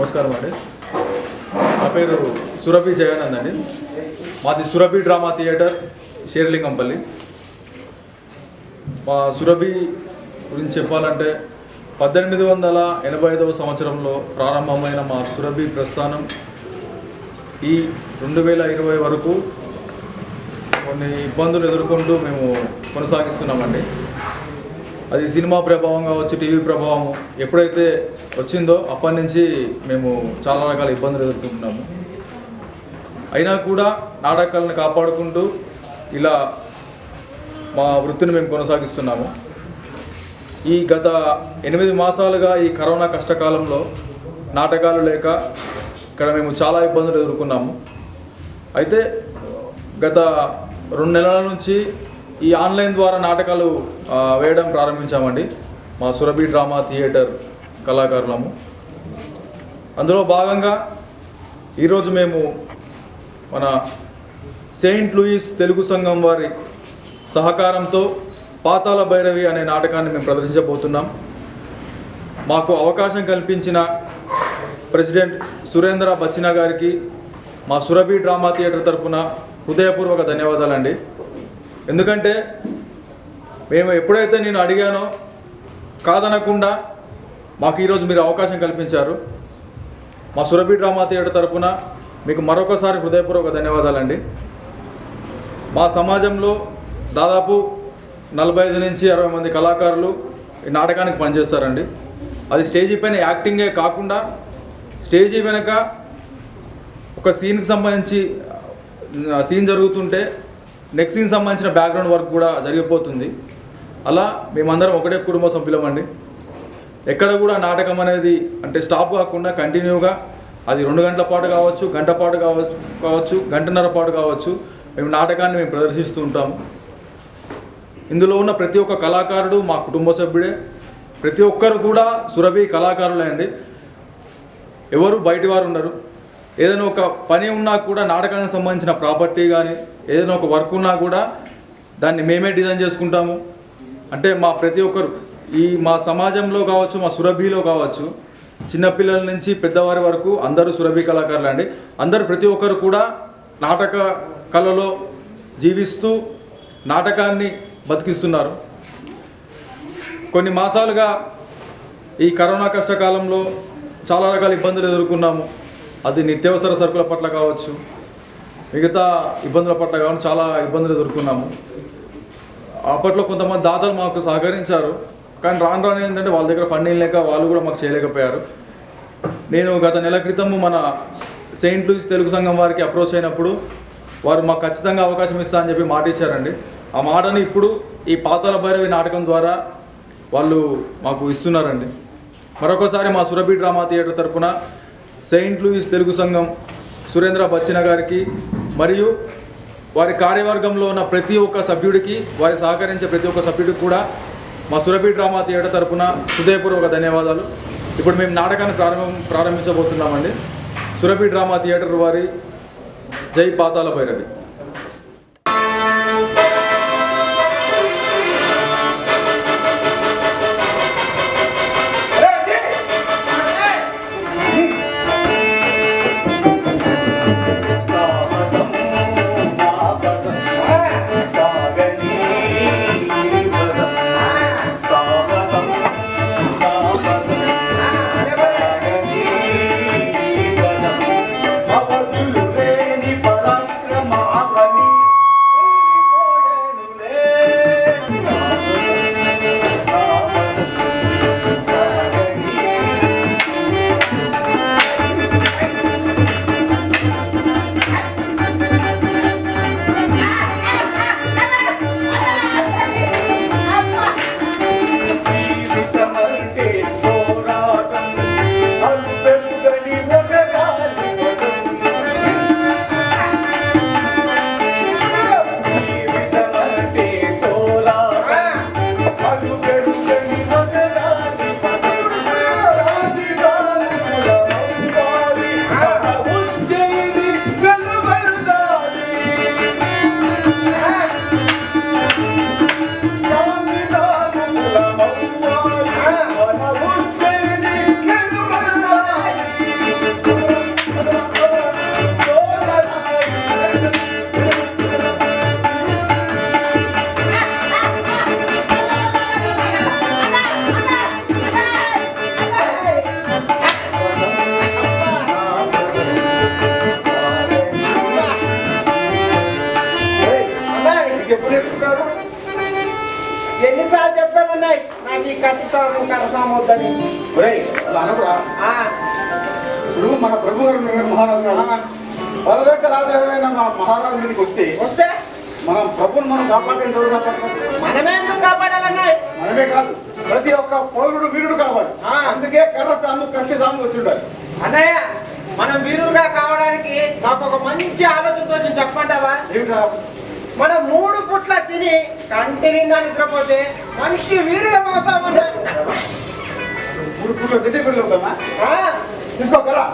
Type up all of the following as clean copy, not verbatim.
నమస్కారం అండి. నా పేరు సురభి జయానంద్ అండి. మాది సురభి డ్రామా థియేటర్ షేర్లింగంపల్లి. మా సురభి గురించి చెప్పాలంటే 1885 సంవత్సరంలో ప్రారంభమైన మా సురభి ప్రస్థానం ఈ 2020 వరకు కొన్ని ఇబ్బందులు ఎదుర్కొంటూ మేము కొనసాగిస్తున్నామండి. అది సినిమా ప్రభావం కావచ్చు, టీవీ ప్రభావం ఎప్పుడైతే వచ్చిందో అప్పటి నుంచి మేము చాలా రకాల ఇబ్బందులు ఎదుర్కొంటున్నాము. అయినా కూడా నాటకాలను కాపాడుకుంటూ ఇలా మా వృత్తిని మేము కొనసాగిస్తున్నాము. ఈ గత 8 మాసాలుగా ఈ కరోనా కష్టకాలంలో నాటకాలు లేక ఇక్కడ మేము చాలా ఇబ్బందులు ఎదుర్కొన్నాము. అయితే గత 2 నెలల నుంచి ఈ ఆన్లైన్ ద్వారా నాటకాలు వేయడం ప్రారంభించామండి. మా సురభి డ్రామా థియేటర్ కళాకారులము. అందులో భాగంగా ఈరోజు మేము మన సెయింట్ లూయిస్ తెలుగు సంఘం వారి సహకారంతో పాతాళ భైరవి అనే నాటకాన్ని మేము ప్రదర్శించబోతున్నాం. మాకు అవకాశం కల్పించిన ప్రెసిడెంట్ సురేంద్ర బచ్చినా గారికి మా సురభి డ్రామా థియేటర్ తరఫున హృదయపూర్వక ధన్యవాదాలండి. ఎందుకంటే మేము ఎప్పుడైతే నేను అడిగానో కాదనకుండా మాకు ఈరోజు మీరు అవకాశం కల్పించారు. మా సురభి డ్రామా థియేటర్ తరఫున మీకు మరొకసారి హృదయపూర్వక ధన్యవాదాలండి. మా సమాజంలో దాదాపు 45 నుంచి 60 మంది కళాకారులు ఈ నాటకానికి పనిచేస్తారండి. అది స్టేజీ పైన యాక్టింగే కాకుండా స్టేజీ వెనక ఒక సీన్కి సంబంధించి సీన్ జరుగుతుంటే నెక్స్ట్ సీన్ సంబంధించిన బ్యాక్గ్రౌండ్ వర్క్ కూడా జరిగిపోతుంది. అలా మేమందరం ఒకటే కుటుంబ సభ్యులమండి. ఎక్కడ కూడా నాటకం అనేది అంటే స్టాప్ కాకుండా కంటిన్యూగా అది 2 గంటల పాటు కావచ్చు, గంట పాటు కావచ్చు, గంటన్నర పాటు కావచ్చు, మేము నాటకాన్ని మేము ప్రదర్శిస్తూ ఉంటాము. ఇందులో ఉన్న ప్రతి ఒక్క కళాకారుడు మా కుటుంబ సభ్యుడే. ప్రతి ఒక్కరు కూడా సురభి కళాకారులే అండి. ఎవరు బయటి వారు ఉండరు. ఏదైనా ఒక పని ఉన్నా కూడా నాటకానికి సంబంధించిన ప్రాపర్టీ కానీ ఏదైనా ఒక వర్క్ ఉన్నా కూడా దాన్ని మేమే డిజైన్ చేసుకుంటాము. అంటే మా ప్రతి ఒక్కరు ఈ మా సమాజంలో కావచ్చు, మా సురభిలో కావచ్చు, చిన్నపిల్లల నుంచి పెద్దవారి వరకు అందరూ సురభి కళాకారులు అండి. అందరూ ప్రతి ఒక్కరు కూడా నాటక కళలో జీవిస్తూ నాటకాన్ని బతికిస్తున్నారు. కొన్ని మాసాలుగా ఈ కరోనా కష్టకాలంలో చాలా రకాల ఇబ్బందులు ఎదుర్కొన్నాము. అది నిత్యావసర సరుకుల పట్ల కావచ్చు, మిగతా ఇబ్బందుల పట్ల కావచ్చు, చాలా ఇబ్బందులు ఎదుర్కొన్నాము. అప్పట్లో కొంతమంది దాతలు మాకు సహకరించారు. కానీ రాను ఏంటంటే వాళ్ళ దగ్గర ఫండింగ్ లేక వాళ్ళు కూడా మాకు చేయలేకపోయారు. నేను గత నెల క్రితం మన సెయింట్ లూయిస్ తెలుగు సంఘం వారికి అప్రోచ్ అయినప్పుడు వారు మాకు ఖచ్చితంగా అవకాశం ఇస్తా అని చెప్పి మాట ఇచ్చారండి. ఆ మాటని ఇప్పుడు ఈ పాతాళ భైరవి నాటకం ద్వారా వాళ్ళు మాకు ఇస్తున్నారండి. మరొకసారి మా సురభి డ్రామా థియేటర్ తరఫున సెయింట్ లూయిస్ తెలుగు సంఘం సురేంద్ర బచ్చినా గారికి మరియు వారి కార్యవర్గంలో ఉన్న ప్రతి ఒక్క సభ్యుడికి, వారి సహకరించే ప్రతి ఒక్క సభ్యుడికి కూడా మా సురభి డ్రామా థియేటర్ తరఫున హృదయపూర్వక ధన్యవాదాలు. ఇప్పుడు మేము నాటకాన్ని ప్రారంభించబోతున్నామండి. సురభి డ్రామా థియేటర్ వారి జై పాతాళ భైరవి. పరాక్రమ ఎన్నిసార్లు చెప్పానన్నాయి నాకు ఈ కత్తిసాము కరసాము వద్దని. ఇప్పుడు మన ప్రభు గారు మహారాజు పరదేశ రాజులైన మహారాజు మీదకి వస్తే మనం ప్రభుని మనం కాపాడేది ఎవరు కాపాడతాం? మనమే ఎందుకు కాపాడాలన్నాయి? మనమే కాదు, ప్రతి ఒక్క పౌరుడు వీరుడు కావాలి. అందుకే కర్ర సాము కత్తి సాము వచ్చిండాలి. అన్నయ్య మనం వీరులుగా కావడానికి నాకు ఒక మంచి ఆలోచనతో నేను చెప్పమంటావా? మనం 3 పుట్ల తిని కంటి నిండా నిద్రపోతే మంచి వీరులం అవుతామన్నా. 3 పుట్ల తింటే వీరులు అవుతామా? తీసుకోకరా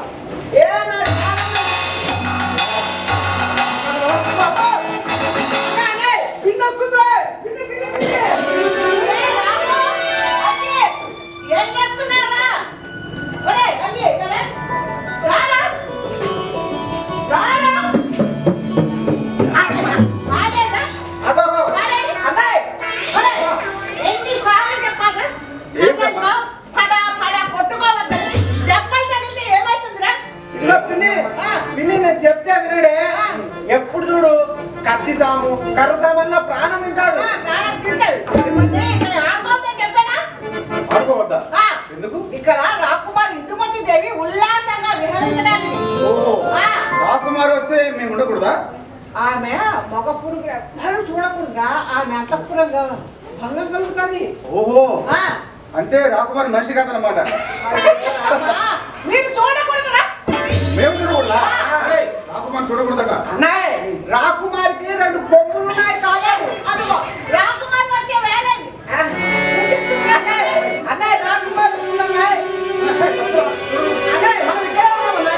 చెప్తే వినడే. ఎప్పుడు చూడు కత్తి సాము కర్ర సామన్న ప్రాణం తింటాడు. ఆడుకోవద్దా? ఎందుకు? ఇక్కడ రాకుమార్ ఇందుమతి దేవి ఉల్లాసంగా విహరించడానికి. రాకుమారి వస్తే మేము ఉండకూడదా? ఆమె మగ పురుగు ఎవ్వరు చూడకుండా ఆమె అంతఃపురంగా భంగం కలుగుతుంది. ఓహో, అంటే రాకుమారి మనిషి కాదనమాట. మీరు చూడకూడదురా? మేము చూడకూడదా? రాకుమారి చూడకూడదట. అన్నాయ్ రాకుమారికి 2 కొమ్ములు ఉన్నాయి కావాలి. అదిగో రాకుమారి వచ్చే వేలేదు. అన్నాయ్ రాకుమారి ఉన్నాయ్. అన్నాయ్ మనం ఇక్కడ ఉన్నామన్నా.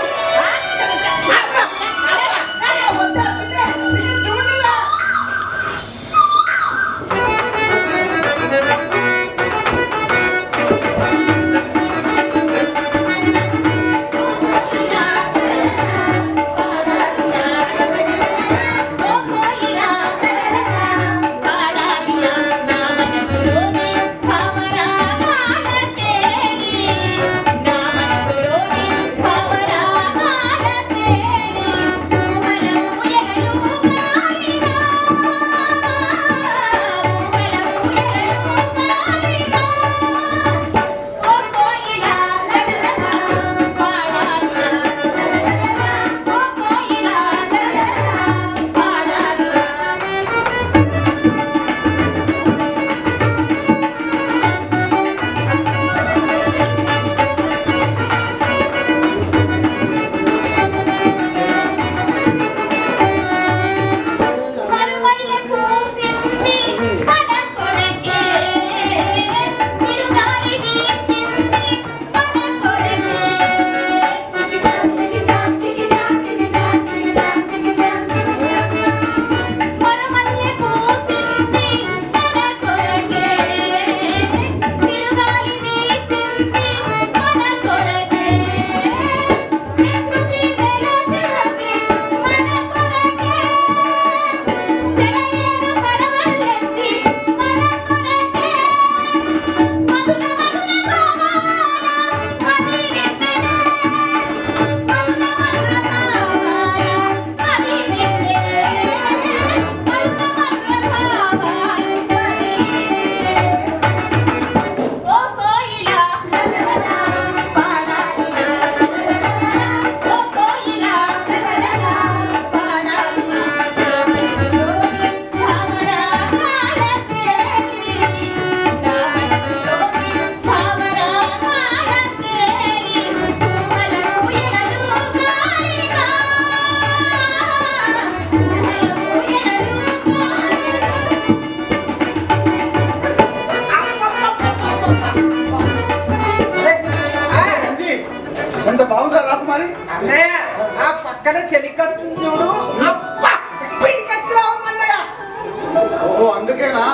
పక్కన చెలికత్తు చూడు. ఓహో, అందుకేనా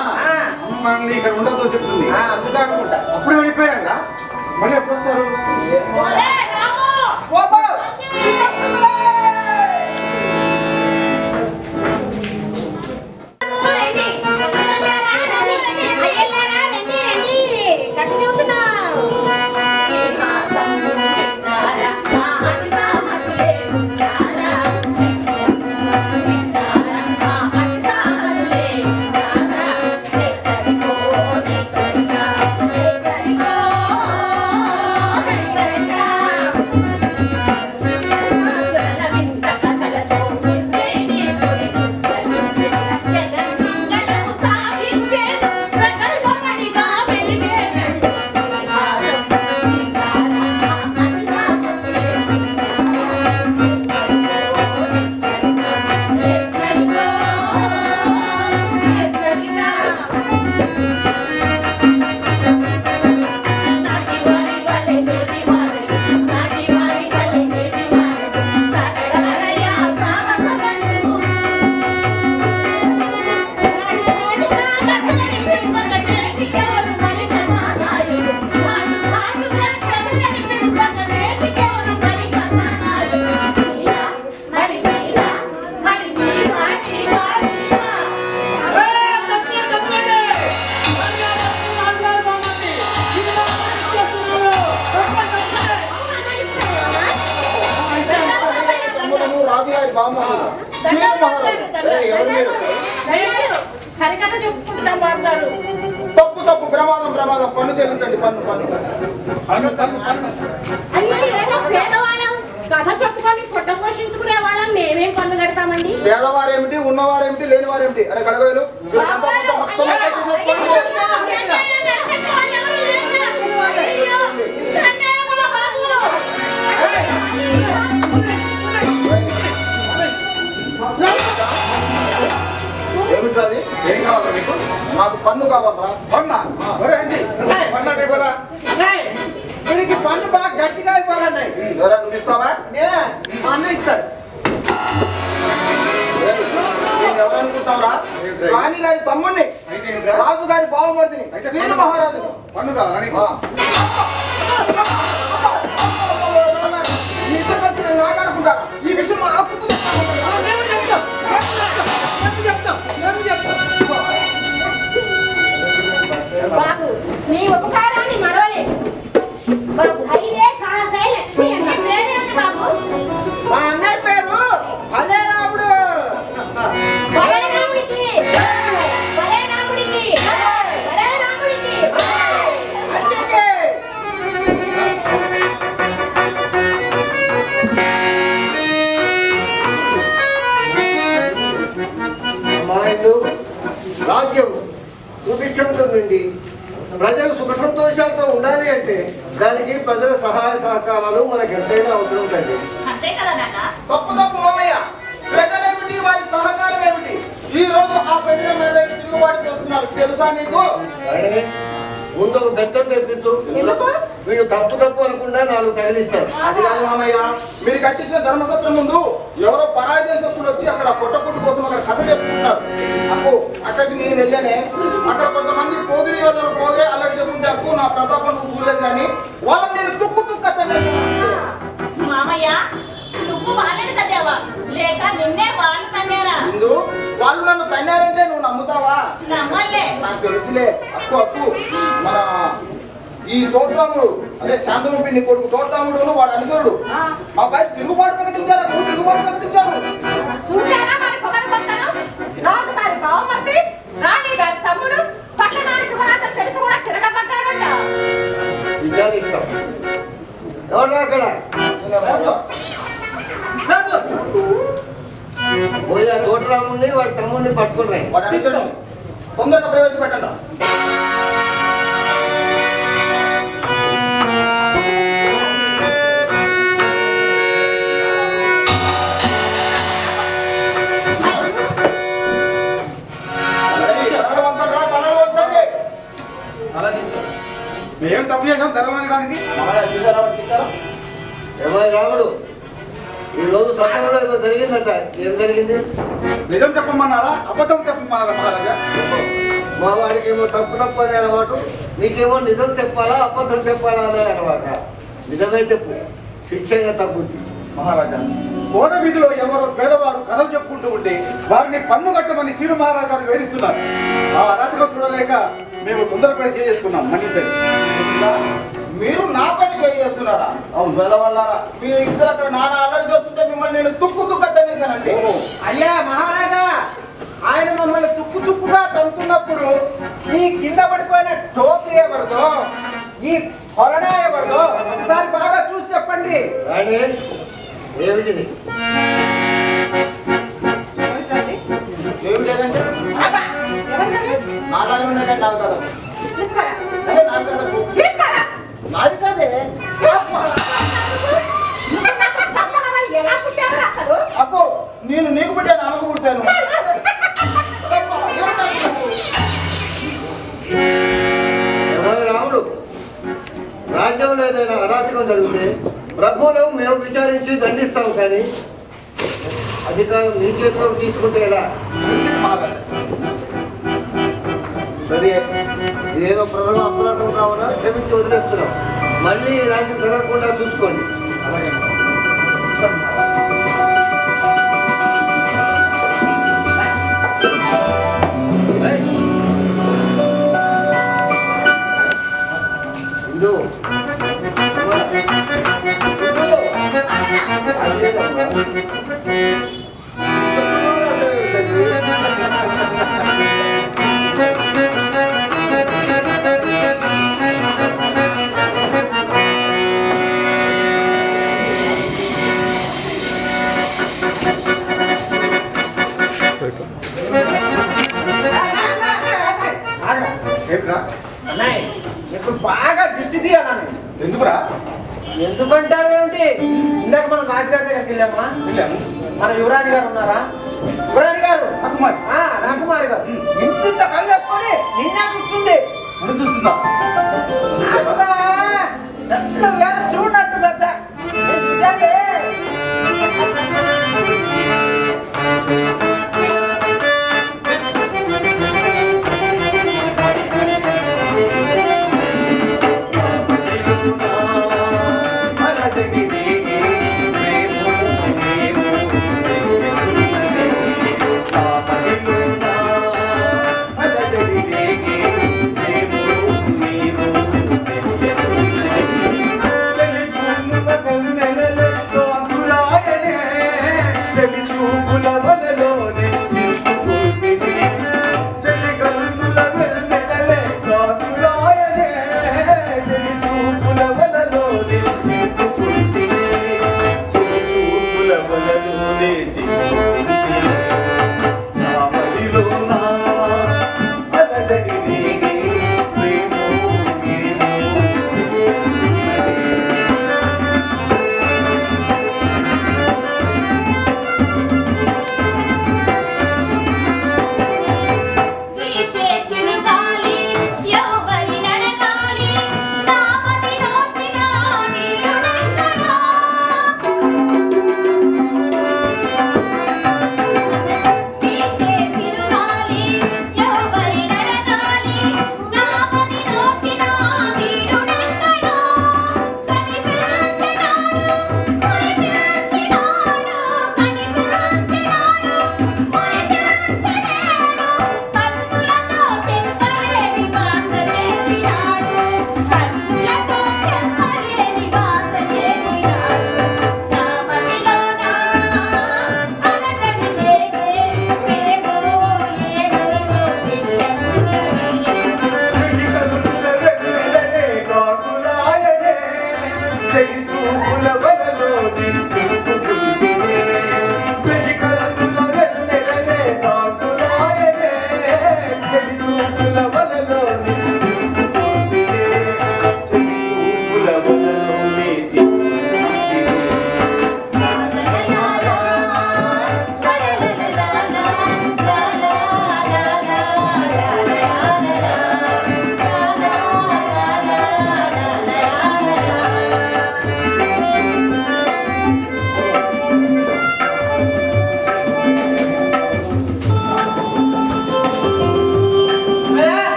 మళ్ళీ ఇక్కడ ఉండదో చెప్తుంది. అందుకే అనుకుంటా. అప్పుడు వెళ్ళిపోయారా? మళ్ళీ ఎప్పుడు వస్తారు? మహారాజు ఎవరు మీరు సరికథ చెప్పుకుంటాం మాట్లాడు. తప్పు తప్పు ప్రమాదం ప్రమాదం పన్ను చెల్లించండి పన్ను పన్ను అయ్యో పేదవాళ్ళం కథ చెప్పుకొని పొట్ట పోషించుకునే వాళ్ళం మేమేం పన్ను కడతామండి. పేదవారేమిటి ఉన్నవారేమిటి లేనివారేమిటి అరే గడగలు మొత్తం ఏమిటది ఏం కావాలా మీకు నాకు పన్ను కావాలరా పన్నా ఒరే అంజి పన్ను అంటే కూడా వీడికి పన్ను బాగా గట్టిగా అయిపోవాలన్నాయి. ఎవరా నువ్వు ఇస్తావా మా అన్న ఇస్తాడు. నేను ఎవరనుకుంటావరా రాణి గారి తమ్ముడిని రాజు గారి బావమరిదిని శ్రీను మహారాజు పన్ను కావాలి మాట్లాడుకుంటారా ఈ విషయం బాబు మీ ఉపకారాన్ని మరవలేదు. బాబు ధైర్య సాహసైన మీ అన్న పేరేంటి బాబు? మా అన్నయ్య పేరు అలేరాముడు. బలరాముడికి బలరాముడికి బలరాముడికి అందుకే మా ఇల్లు రాజ్యం సుభిక్షంతో నుండి ప్రజలు సుఖ సంతోషాలతో ఉండాలి అంటే దానికి ప్రజల సహాయ సహకారాలు మనకు ఎంతైనా అవసరం తండ్రి. అంతే కదా నాన్న. తప్పు తప్పు మామయ్య ప్రజలేమిటి వారి సహకారం ఏమిటి ఈ రోజు ఆ ప్రజల మీద తిరుగుబాటుకు వస్తున్నారు తెలుసా నీకు కానీ ముందు ఒక బెత్తం తెప్పించు. ఎందుకు? వీడు తప్పు తప్పు అనుకుండా 4 తగిలిస్తారు. అది కాదు మామయ్య మీరు కట్టించిన ధర్మసత్రం ముందు ఎవరో పరాయి దేశస్తులు వచ్చి అక్కడ పొట్టపుట్టు కోసం అక్కడ కథ చెప్పుకుంటారు అప్పు అక్కడికి నేను వెళ్ళానే అక్కడ కొంతమంది పోగిరి వదలు పోగే అలర్ట్ చేస్తుంటే అప్పు నా ప్రతాపం నువ్వు చూడలేదు కానీ వాళ్ళని నేను తుక్కు తుక్కు మామయ్య నువ్వు వాళ్ళని తన్నావా లేక నిన్నే వాళ్ళు తన్నారా? ముందు వాళ్ళు నన్ను తన్నారంటే నువ్వు నమ్ముతావా నమ్మలే. నాకు తెలుసులే అప్పు అప్పు మన ఈ తోటరాముడు అదే శాంతము పిండి కొడుకు తోటరాముడు వాడు అనుచరుడు మా పై తిరుగుబాటు ప్రకటించారు తిరుగుబాటు ప్రకటించారు చూశారా మరి పొగరు కొత్తను? రాజు గారి బావమర్ది రాణి గారి తమ్ముడు పట్టణానికి రాజు తెలిసి కూడా తిరగబడ్డాడంట. విచారిస్తాం. ఎవరు అక్కడ పోయి ఆ తోటరాముడిని వాడి తమ్ముడిని పట్టుకున్నాయి. వాడు అనుచరుడు తొందరగా ప్రవేశపెట్టండి మేము తప్పు చేసాం ధర్మానికి ఎవరు రాముడు ఈ రోజు సత్రంలో ఏదో జరిగిందట. ఏం జరిగింది? నిజం చెప్పమన్నారా అబద్ధం చెప్పమన్నారా మహారాజా మా వాడికి ఏమో తప్పు తప్పు అనే అలవాటు, నీకేమో నిజం చెప్పాలా అబద్ధం చెప్పాలా అనే అలవాట. నిజమే చెప్పు, శిక్షంగా తగ్గుద్ది. మహారాజా కోట వీధిలో ఎవరో పేదవారు కథలు చెప్పుకుంటూ ఉంటే వారిని పన్ను కట్టమని శ్రీను మహారాజు గారు వేధిస్తున్నారు. ఆ అరాచకం చూడలేక మేము తొందరపడి చేసుకున్నాం మన్నించండి. మీరు నా పని చేసుకున్నారా? అవును వెళ్ళవల్లారా మీరు ఇద్దరు అక్కడ నాన్న అల్లరి చేస్తుంటే మిమ్మల్ని నేను తుక్కు తుక్క తన్నేశానండి. అయ్యా మహారాజా ఆయన మమ్మల్ని తుక్కు తుక్కుగా తంతున్నప్పుడు ఈ కింద పడిపోయిన టోపీ ఎవరిదో ఈ కొరడా ఎవరిదో ఒకసారి బాగా చూసి చెప్పండి. రాణి ఏమిటిది? ఏమి లేదంటే నాలాగే ఉన్నాయంటే నాకు కదా నాకు కదా నాది కదే అప్పు నేను నీకు పుట్టాను ఆమెకు పుట్టాను. ఎవరు రాముడు రాజ్యంలో ఏదైనా అరాచకం జరిగితే ప్రభువులు మేము విచారించి దండిస్తాం, కానీ అధికారం నీ చేతిలోకి తీసుకుంటే ఎలా? సరే ఇదేదో ప్రథమ అపరాధం కావున క్షమించి వదిలేస్తున్నాం. మళ్ళీ ఇలాంటి జరగకుండా చూసుకోండి. ఇందు ఏమిరా అన్నయ్య ఇప్పుడు బాగా దిష్టి తీయాలని. ఎందుకురా? ఎందుకంటావేమిటి? ఇందాక మనం రాజుగారి దగ్గరికి వెళ్ళామా? వెళ్ళాము. మన యువరాజు గారు ఉన్నారా? యువరాజు గారు రాకుమారి. రాకుమారి గారు ఇంత కళ్ళు వేసుకొని నిన్నే కూర్చుంది. మనం చూస్తుందా? చూడట్టు పెద్ద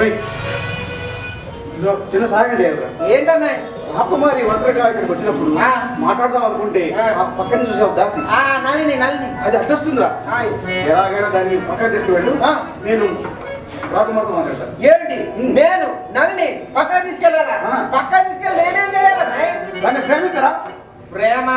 రేయ్, ఇదో చిన్న సాయం చేయాలి. ఏంటన్నాయ్? రాకుమారి ఒంటరిగా ఇక్కడికి వచ్చినప్పుడు ఆ. మాట్లాడదాం అనుకుంటే ఆ. ఆ పక్కన చూసావు దాసి, నలిని అది అడ్డొస్తుందిరా. ఎలాగైనా దాన్ని పక్కన తీసుకువెళ్ళు. ఆ. నేను రాకుమారితో మాట్లాడతాను. ఏంటి నేను నలిని పక్క తీసుకెళ్ళాలా? ఆ. పక్క తీసుకెళ్ళి నేనేం చేయాలన్నాయ్? దాన్ని ప్రేమించరా? ప్రేమ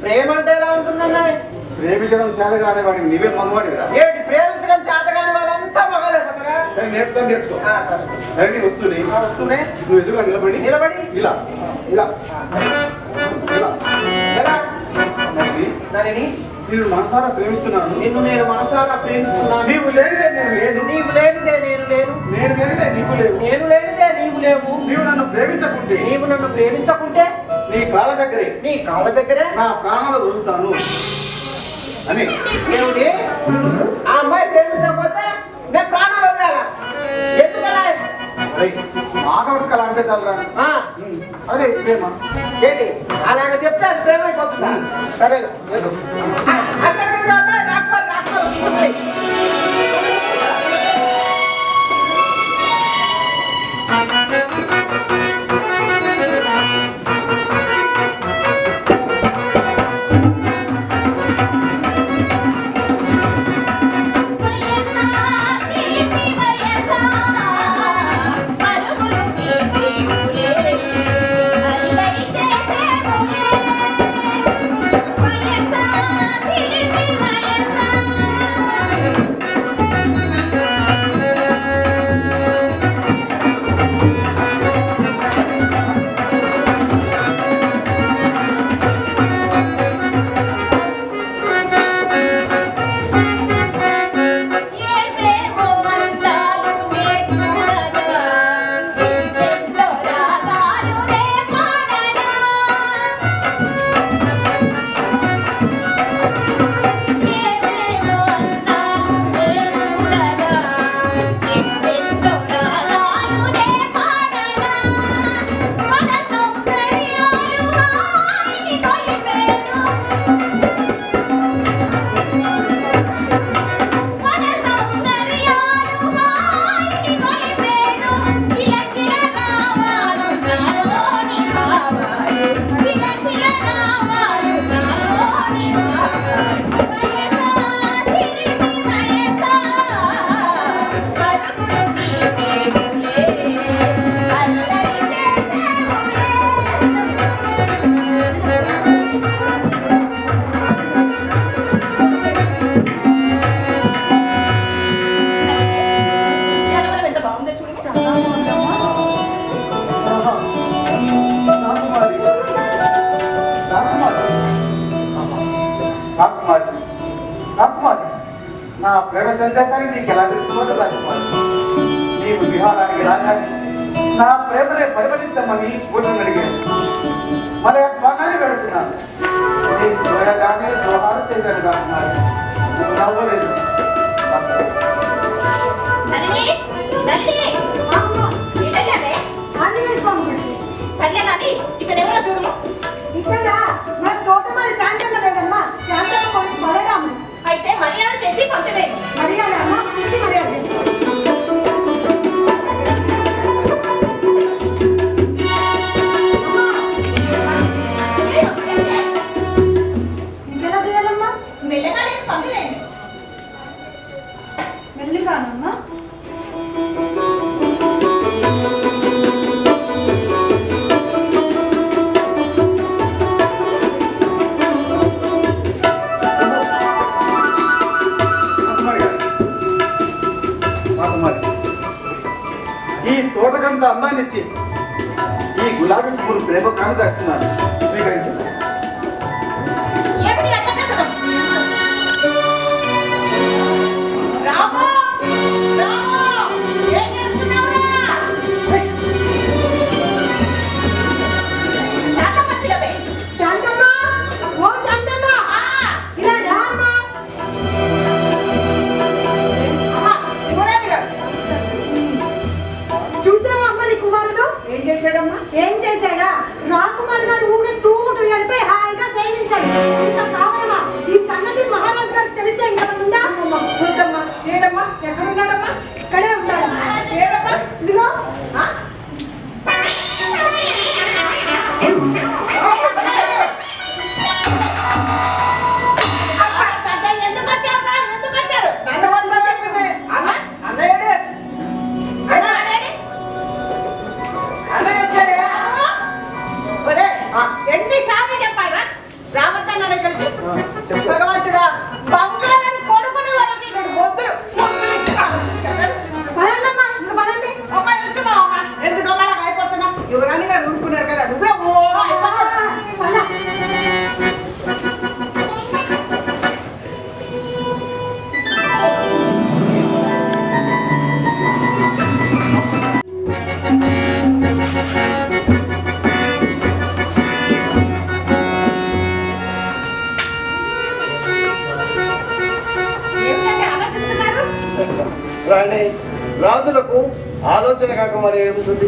ప్రేమ అంటే ఎలా ఉంటుందన్నాయ్? ప్రేమించడం చేతగానే వాడిని నీవే మగవాడిరా. ఏంటి ప్రేమించడం చేతగాని వాళ్ళంతా మగలేకపోతారా? దాన్ని నేర్పుతాను, నేర్చుకో. సరే ధరణి వస్తుంది. వస్తూనే నువ్వు ఎదురుగా నిలబడి నిలబడి ఇలా ఇలా ఇలా ఎలా నలిని, నలిని నేను మనసారా ప్రేమిస్తున్నాను. నిన్ను నేను మనసారా ప్రేమిస్తున్నాను. నీవు లేనిదే నేను లేను. నీవు లేనిదే నేను లేను. నేను లేనిదే నీవు లేవు. నేను లేనిదే నీవు లేవు. నీవు నన్ను ప్రేమించకుంటే నీవు నన్ను ప్రేమించకుంటే నీ కాళ్ళ దగ్గరే నీ కాళ్ళ దగ్గరే నా ప్రాణాలు వదులుతాను అని. ఏమిటి? ఆ అమ్మాయి ప్రేమించకపోతే నేను ప్రాణాలు వదిలేలా? ఎందుకలా? మాట వరుసకలా అంటే చాలరా. ఆ, అదే ప్రేమ. ఏంటి అలాగ చెప్తే అది ప్రేమ అయిపోతుందా? సరే నా ప్రేమ సందేశాన్ని నీకు ఎలా తెలుసుకోవాలి రాకుమారి? నీవు విహారానికి రాగానే నా ప్రేమనే పరిమళించమని పూజను అడిగాను. మరి ఆ త్వరగానే పెడుతున్నాను. నీ చూడగానే జోహారు చేశాను రాకుమారి. నువ్వు నవ్వలేదు. అయితే మర్యాద చేసి పంపివేయండి. మర్యాద అమ్మా, మంచి మర్యాద చేసి ఇంకెలా చేయాలమ్మా? మెల్లగా పంపివేయండి. మెల్లిగానమ్మా. ఈ తోటకంత అందాన్ని ఇచ్చి ఈ గులాబీ పువ్వులు ప్రేమ కాను దాస్తున్నాను. స్వీకరించాను. ఏమిటి అంత ప్రసాదం? రాము, రాము, ఏం చేస్తున్నావురా? శాంతమ్మ పిలవే. శాంతమ్మ, ఓ శాంతమ్మ, ఇలా రా అమ్మా. చూసావా అమ్మ నీ కుమారుడు ఏం చేశాడమ్మా? ఏం చేశాడా? రాకుమారి గారు ఊగే తూగుడు వెళ్ళిపోయి హాయిగా ప్రేమించాడు. ఇంత కావాలమ్మా? ఈ సంగతి మహారాజు గారికి తెలిస్తే ఇంకా ఉందా? ఏడమ్మా, ఎక్కడున్నాడమ్మా? ఇక్కడే ఉన్నాడమ్మా. రాణి రాజులకు ఆలోచన కాక మరి ఏముంటుంది?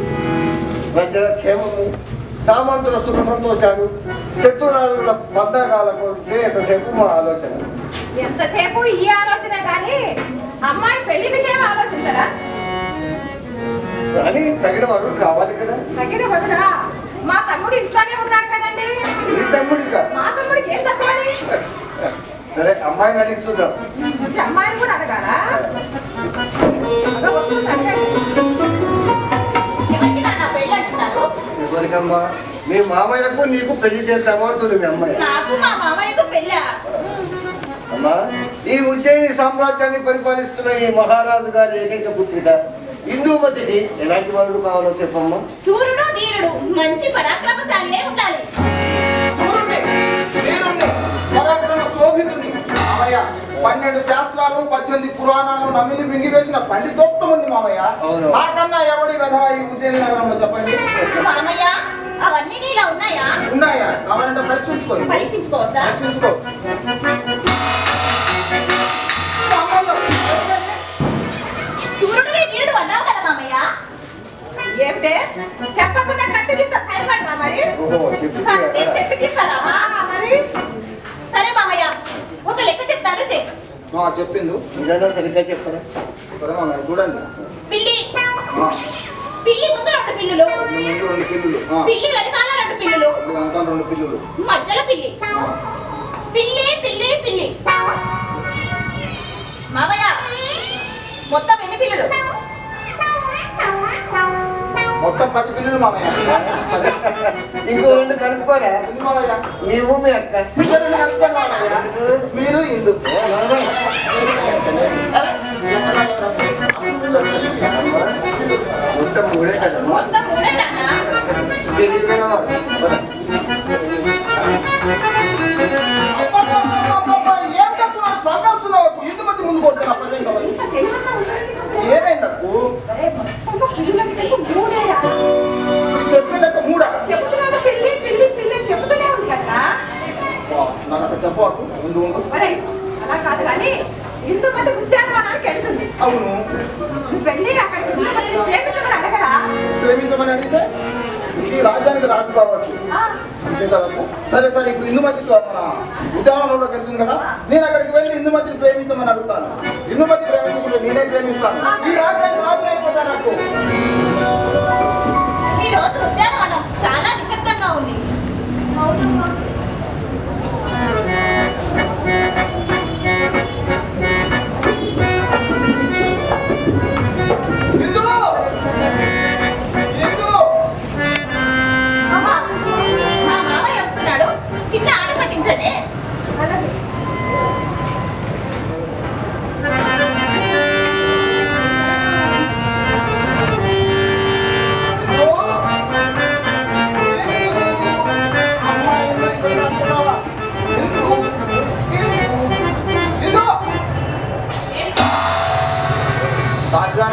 ప్రజల క్షేమము, సామంతుల సుఖ సంతోషాలు, శత్రురాజుల పద్దాకాలకు ఎంతసేపు మా ఆలోచన. ఎంతసేపు ఈ ఆలోచన కానీ అమ్మాయి పెళ్లి విషయం ఆలోచించరా? కానీ తగిన వారు కావాలి కదా. తగిన వరుడా? మా తమ్ముడు ఇంట్లోనే ఉన్నాడు కదండి. ఈ తమ్ముడిగా మా తమ్ముడికి ఏం తక్కువ? సరే, అమ్మాయిని అడుగుతుందాం. అమ్మాయిని కూడా అడగాలా? ఎవరికమ్మా? మీ మామయ్యకు నీకు పెళ్లి చేద్దామంటుంది మీ అమ్మాయి. నాకు మా మామయ్యకు పెళ్ళా? అమ్మా, ఈ ఉజ్జయిని సామ్రాజ్యాన్ని పరిపాలిస్తున్న ఈ మహారాజు గారి ఏకైక పుత్రిక ఇందుమతికి ఎలాంటి వాళ్ళు కావాలో చెప్పమ్మా. సూర్యుడు ధీరుడు, మంచి పరాక్రమశాలినే ఉండాలి. సూర్యుడిని, వీరుణ్ణి, పరాక్రమ శోభితుడిని, మామయ్య 12 శాస్త్రాలు 18 పురాణాలు నమ్మిని మింగివేసిన పండితోత్తముని మామయ్య. అవును. నాకన్నా ఎవడి వెధవ ఈ ఉజ్జయిని నగరంలో చెప్పండి. మామయ్య, అవన్నీ నీలా ఉన్నాయా? ఉన్నాయా? కావాలంటే పరీక్షించుకో. పరీక్షించుకోవచ్చా? పరీక్షించుకో. సూర్యుడిని ధీరుడు అన్నావు కదా మామయ్య. ఏమిటే చెప్పకుండా కత్తి తీస్తా భయపడరా మరి? ఓహో, చెప్పు. కత్తి చెట్టు తీస్తారా మరి? సరే మామయ్య, ఒక లెక్క చెప్తాను చెయ్యి. చెప్పిండు. ఇదన్నా సరిగ్గా చెప్పరా? సరే మామయ్య, చూడండి. పిల్లి, ఆ, పిల్లి ముందు 2 పిల్లులు, ముందు 2 పిల్లులు, పిల్లి వెనకాల 2 పిల్లులు, వెనకాల 2 పిల్లులు. మధ్యలో పిల్లి. పిల్లి పిల్లి పిల్లి. మామయ్య, మొత్తం ఎన్ని పిల్లులు? మొత్తం 10 పిల్లులు మామయ్య. ఇంకో 2 కనుక్కోరా? ఇది మామయ్య. నీవు మీ అక్క. ఇద్దరు కలుపుకోండి మామయ్య. మీరు ఇందు. మొత్తం 3 కదమ్మా. మొత్తం 3 నాన్న. ఇందుమతి ముందు కొడుతున్నా. ఏమైందకు చెప్పినాక 3 చెబుతున్నాను పిల్లి పిల్లి పిల్లి చెబుతూనే ఉంది కదా. నాకు అక్కడ చెప్పకు. ముందు ముందు. ఒరేయ్, అలా కాదు కానీ ఇందుమతి ఉద్యానవనానికి వెళ్తుంది. అవును. నువ్వు వెళ్ళి అక్కడికి ఇందుమతిని ప్రేమించమని అడగరా? ప్రేమించమని అడిగితే ఈ రాజ్యానికి రాజు కావచ్చు. ఆ, అంతే కదకు. సరే సరే, ఇప్పుడు ఇందుమతి మన ఉద్యానవనంలోకి వెళ్తుంది కదా, నేను అక్కడికి వెళ్ళి ఇందుమతిని ప్రేమించమని అడుగుతాను. ఇందుమతి ప్రేమించుకుంటే నేనే ప్రేమిస్తాను. ఈ రాజ్యానికి రాజు అయిపోతాను నాకు. ఈ రోజు ఉద్యానవనం చాలా నిశ్శబ్దంగా ఉంది. ఇందు! ఇందు! అమ్మా, మా మామయ్య వస్తున్నాడు, చిన్న ఆట పట్టించండి.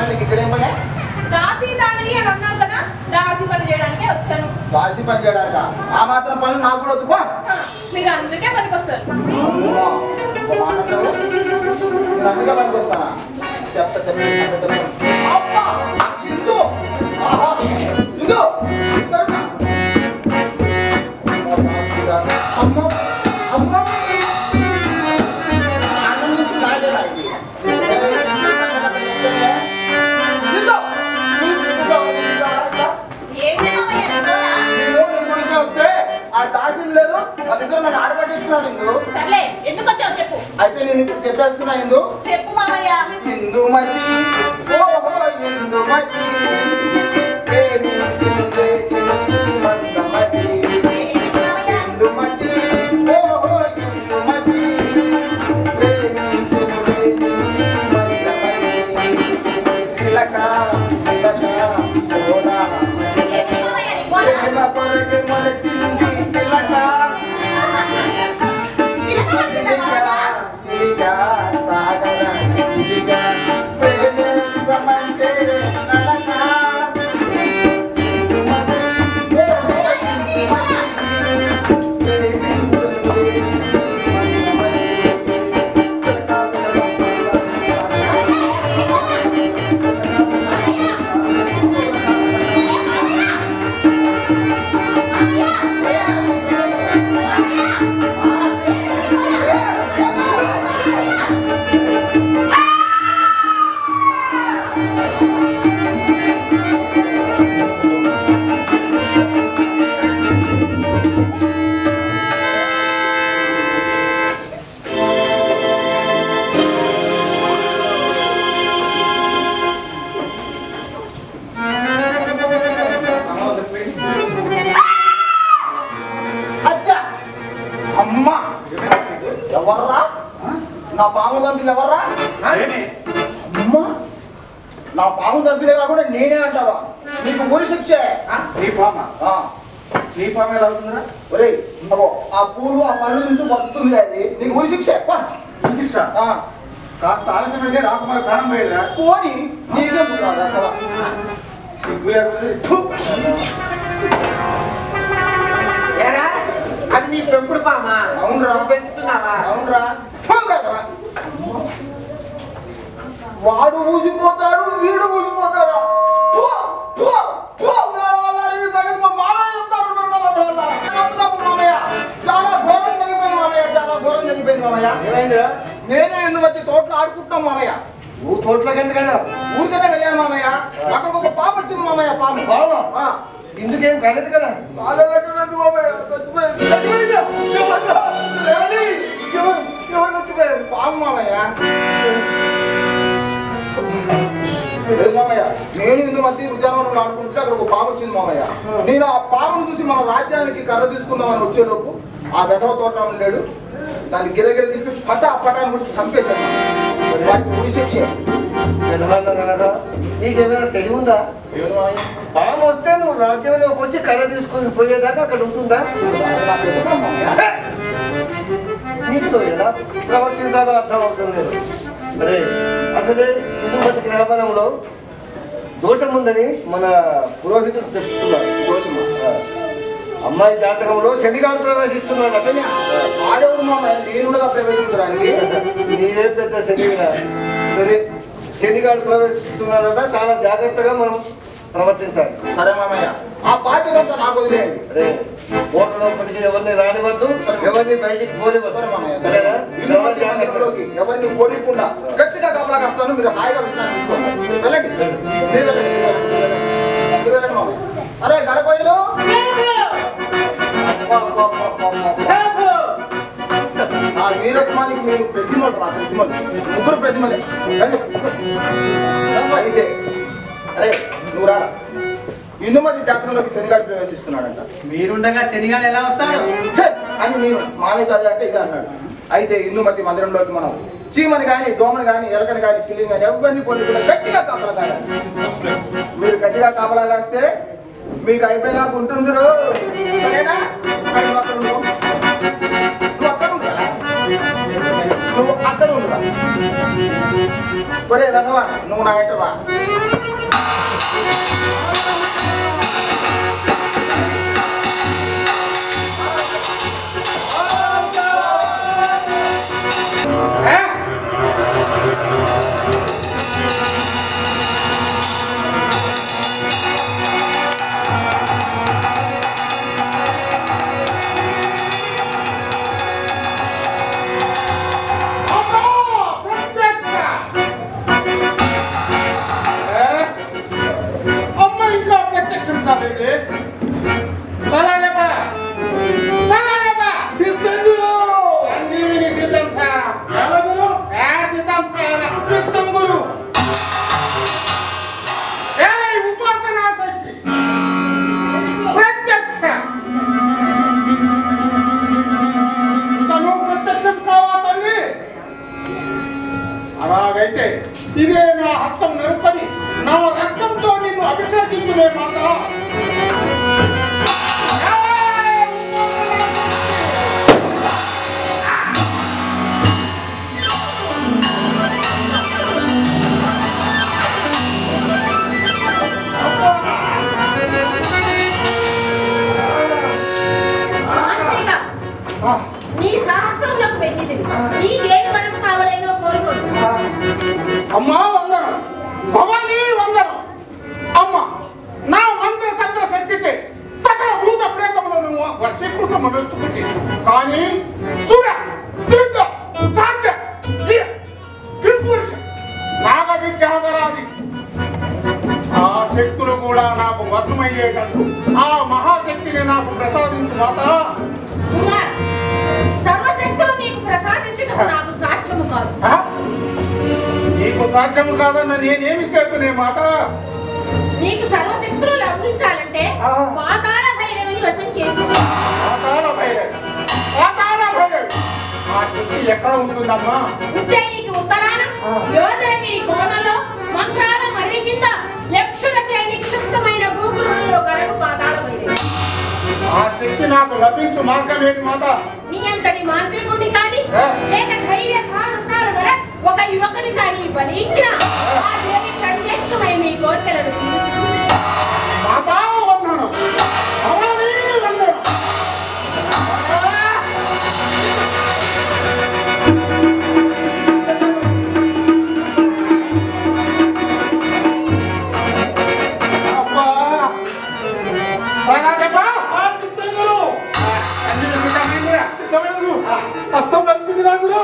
నీకు ఇక్కడేం పని? దాసి దానిని అని అన్నావు కదా, దాసి పని చేయడానికే వచ్చాను. దాసి పని చేయడానిక? ఆ మాత్రం పనులు నాకు కూడా వచ్చు. పో. మీరు అందుకే పనికొస్తారు. అమ్మా, ఒక మాట అంటావు? నేను అందుకే పనికి వస్తానా? చెప్తా. అబ్బా! ఇందు! ఆహా! ఇందు! ఇక్కడున్నా. అమ్మ! అమ్మ! అన్నం నుంచి రాలేదా ఇది? ఇందు! ఏమిటి మామయ్య అనుకోరా? నీ గురించి వస్తే ఆ దాసిన లేదు, వాళ్ళిద్దరు నన్ను ఆడపట్టిస్తున్నారు. ఇందు, సర్లే, ఎందుకు వచ్చావు చెప్పు. అయితే నేను ఇప్పుడు చెప్పేస్తున్నా. ఇందు, చెప్పు మామయ్య. ఇందుమతి, ఓహో ఇందుమతి, ప్రేమించుటే మందమతి. ఏంటి మామయ్య? ఇందుమతి, ఓహో ఇందుమతి, ప్రేమించుటే మందమతి. చిలక చిలక సోనా ఏంటి మామయ్య నీ గోల? ప్రేమ కొరకే మొలచింది చిలక. చిలక వచ్చిందా మామయ్య? చిలిక సాగర చిలిక ప్రేమించమంటే నలక. ఏంటి నా పాము చంపితే కాకుండా నేనే అంటావా? నీకు ఊరి శిక్ష. నీ పామ నీ పామ ఎలా అవుతుందా? ఒరే అగో ఆ పూలు ఆ పళ్ళు నుంచి వస్తుంది అది నీకు ఊరి శిక్ష. ఊరి శిక్ష కాస్త ఆలస్యమైతే రాకుమారి ప్రాణం పోయేదిరా. పోని నీకే అది నీ పెంపుడు పామా? అవునరా. పెంచుతున్నావా? అవునరా. వాడు ఊసిపోతాడు వీడు ఊసిపోతాడా? చాలా ఘోరం జరిగిపోయింది మామయ్య. చాలా ఘోరం జరిగిపోయింది మామయ్య. ఏమైందిరా? నేనే ఇల్లు మధ్య తోటలో ఆడుకుంటాం మామయ్య. నువ్వు తోటలోకి ఎందుకన్నా? ఊరికనే వెళ్ళాను మామయ్య. అక్కడికి ఒక పాము వచ్చింది మామయ్య. పాము బావా ఇందుకేం కలదు కదా? కాలబెట్టినది మామయ్య. చచ్చిపోయాడు పాము మామయ్య. లేదు మామయ్య, నేను ఇల్లు మధ్య ఉద్యానవనంలో ఆడుకుంటే అక్కడ ఒక పాము వచ్చింది మామయ్య. నేను ఆ పామును చూసి మన రాజ్యానికి కర్ర తీసుకుందామని వచ్చేలోపు ఆ వెధవ తోట లేడు. దాన్ని గిరగిర తిప్పి పటాన్ని గురించి చంపేశాను. వాటికి ఉరి శిక్ష. కదా నీకేదైనా తెలివి ఉందా? పాము వస్తే నువ్వు రాజ్యంలోకి వచ్చి కర్ర తీసుకొని పోయేదాకా అక్కడ ఉంటుందా? నీతో ఎలా ప్రవర్తించాలో అర్థం అవుతుంది లేదు. సరే అసలే హిందూ వ్యాపారంలో దోషం ఉందని మన పురోహితులు చెప్తున్నారు. దోషమా? అమ్మాయి జాతకంలో శనిగాడు ప్రవేశిస్తున్నాడు. శని ఆడేవుడు మామయ్య నేనుగా ప్రవేశించడానికి. నీవే పెద్ద శనిగా. సరే శనిగాడు ప్రవేశిస్తున్నాడట, చాలా జాగ్రత్తగా మనం ప్రవర్తించాలి. సరే మామయ్య, ఆ బాధ్యత అంతా నాకు వదిలేయండి. అరే ఓట్లోపలికి ఎవరిని రానివద్దు, ఎవరిని బయటికి పోనివద్దు. సరేనా? ఎవరిని పోనీకుండా గట్టిగా కాపలా కాస్తాను. మీరు హాయిగా విశ్రాంతి తీసుకోండి. వెళ్ళండి. మీరు వెళ్ళండి మామయ్య. అరే గడపయ్యలు ఆ వీరత్వానికి మీరు ప్రతిమలు రా. ప్రతిమలు ముగ్గురు ప్రతిమలే. అయితే అరే నువ్వు రా. ఇందుమతి జాతకంలోకి శనిగాడు ప్రవేశిస్తున్నాడంట. మీరుండగా శనిగాడు ఎలా వస్తాడు అని నేను మామయ్య అది అంటే ఇది అన్నాడు. అయితే ఇందుమతి మందిరంలోకి మనం చీమని కానీ దోమని కానీ ఎలకని కానీ పిల్లిని కానీ ఎవరిని పొందుకున్నా గట్టిగా కాపలా కాయాలి. మీరు గట్టిగా కాపలా కాస్తే మీకు అయిపోయినా ఉంటుంది. సరేనా? నువ్వు అక్కడ ఉండవు. నువ్వు అక్కడ ఉండవా? ఒరే రథవా నువ్వు నా వెంటవా? అలాగైతే ఇదే నా హస్తం నరుకొని నా రక్తంతో నిన్ను అభిషేకించులే మాత. నీ సహస్రంలోకి పెట్టింది నీకేమి వరం కావాలనో కోరుకోదు. అమ్మా వందనం, భవానీ వందనం. అమ్మ నా మంత్ర తంత్ర శక్తిచే సకల భూత ప్రేతములను వశీకృతం వేసుకుంటే కానీ సూర్య సిద్ధ సాధ్య కింపురుష నాగ విద్యాధరాది ఆ శక్తులు కూడా నాకు వశమయ్యేటట్టు ఆ మహాశక్తిని నాకు ప్రసాదించు మాత. కుమార్, సర్వశక్తులు నీకు ప్రసాదించడం నాకు సాధ్యము కాదు. నీకు సాధ్యము కాదన్న నేనేమి చేతునే మాట. నీకు సర్వశక్తులు లభించాలంటే పాతాళ భైరవిని వశం చేసుకో. పాతాళ భైరవి, పాతాళ భైరవి ఆ శక్తి ఎక్కడ ఉంటుందమ్మా? ఉజ్జయినికి ఉత్తరాన యోధగిరి కోనలో మంత్రాల మర్రికి లేదు మాత. నీ అంతటి మాంత్రికుని కానీ లేక ధైర్య సాహసాలు గల ఒక యువకుని కానీ బలించిన ఆ దేవి ప్రత్యక్షమై మీ కోరికలను మాత వందనం. అవని వందనం. అబ్బా సగాదబ్బా హస్తం కనిపించినా గురు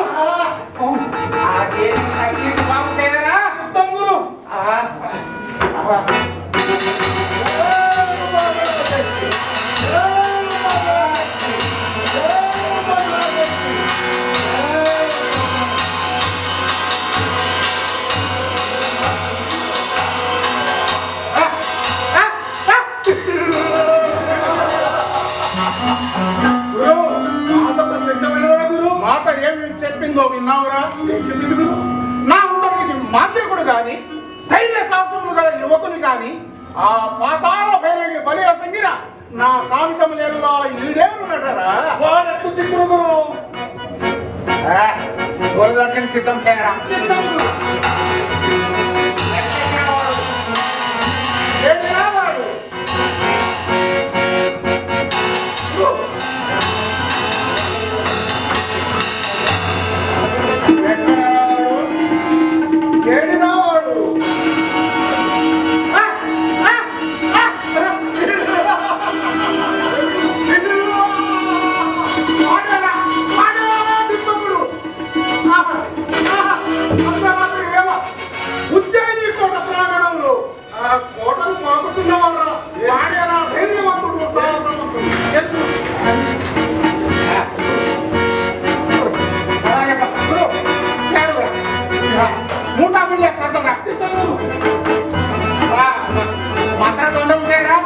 మాట ఏమి చెప్పిందో విన్నావురా? ఏం చెప్పింది గురు? నా అంతటికి మాంత్రికుడు గాని ధైర్య సాహసములు గల యువకుని గాని ఆ పాతాళ భైరవికి బలి సంగిన నా కామితములలో ఈడేనున్నటరా. వాడెట్లు చిక్కుడు గురు గోరదర్శని సిద్ధం చేయరా. ఏడిరా వాడు? ఎక్కడా వాడు? ఏడిరా వాడు? వాడేరా, వాడేరా దిబ్బకుడు. అర్ధరాత్రి వేళ ఉజ్జయిని కోట ప్రాంగణంలో ఆ కోటను పోగొట్టున్నవాడు వాడేరా ధైర్యవంతుడు సాహసవంతుడు. అలాగే గురు, ఏడురా. మూటా ముళ్ళే సర్దగా మంత్ర దొండం చేయరా.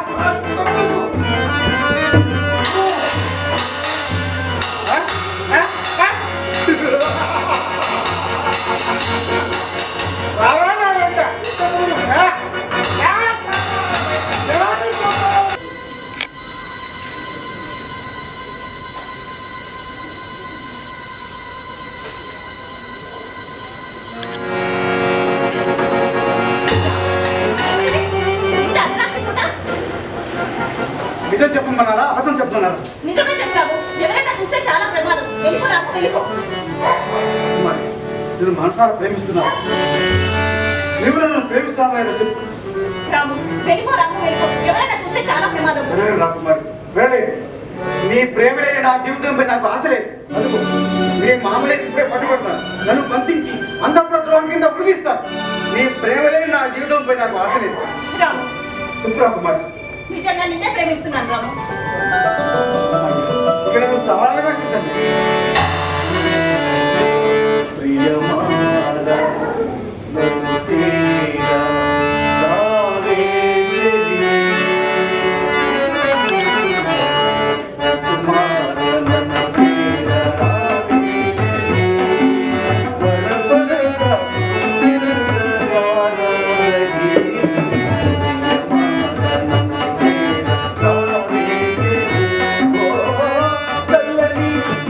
నిజం చెప్పమన్నారా అబద్ధం చెప్తున్నారా? నిజమే చెప్తావు. ఎవరైనా చూస్తే చాలా ప్రమాదం. వెళ్ళిపోరాము, వెళ్ళిపో. కుమారి, నేను మనసారా ప్రేమిస్తున్నాను. నువ్వు నన్ను ప్రేమిస్తావా చెప్పు. రాము, వెళ్ళిపోరాము, వెళ్ళిపో. ఎవరైనా చూస్తే చాలా ప్రమాదం. రాకుమారి వేరే నీ ప్రేమలే నా జీవితంపై నాకు ఆశ లేదు. అందుకు నీ మామలే ఇప్పుడే పట్టుబడతాను. నన్ను బంధించి అంతఃపురం కింద ఉడిగిస్తాను. నీ ప్రేమలే నా జీవితంపై నాకు ఆశ లేదు. రాము, చెప్పు రాకుమారి. నిజంగా నిన్నే ప్రేమిస్తున్నాను రాము. ఇక్కడ నువ్వు సవాళ్ళగా సిద్ధం.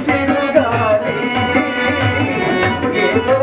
చిరుగాలి ఏదో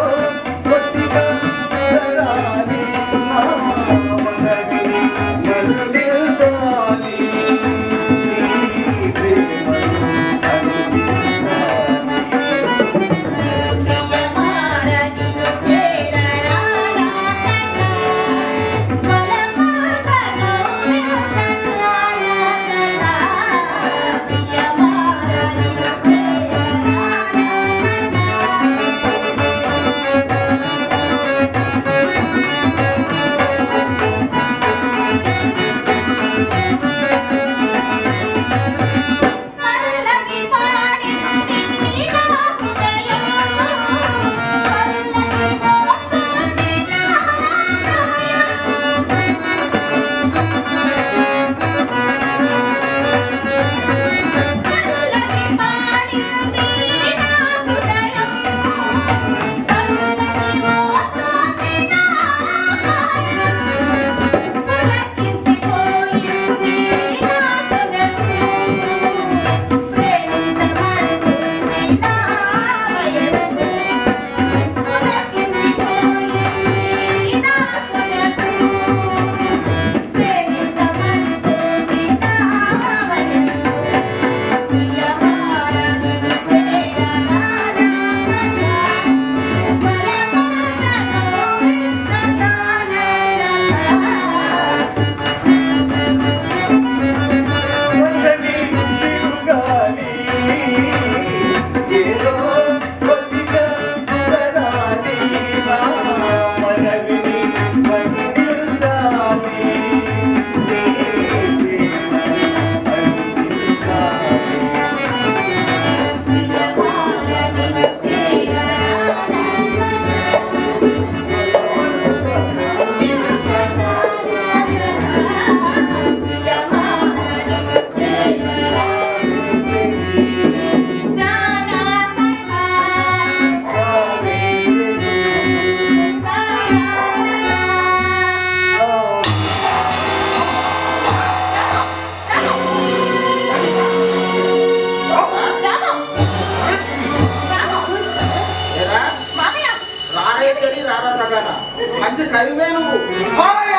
కవివే నువ్వు. మామయ్య,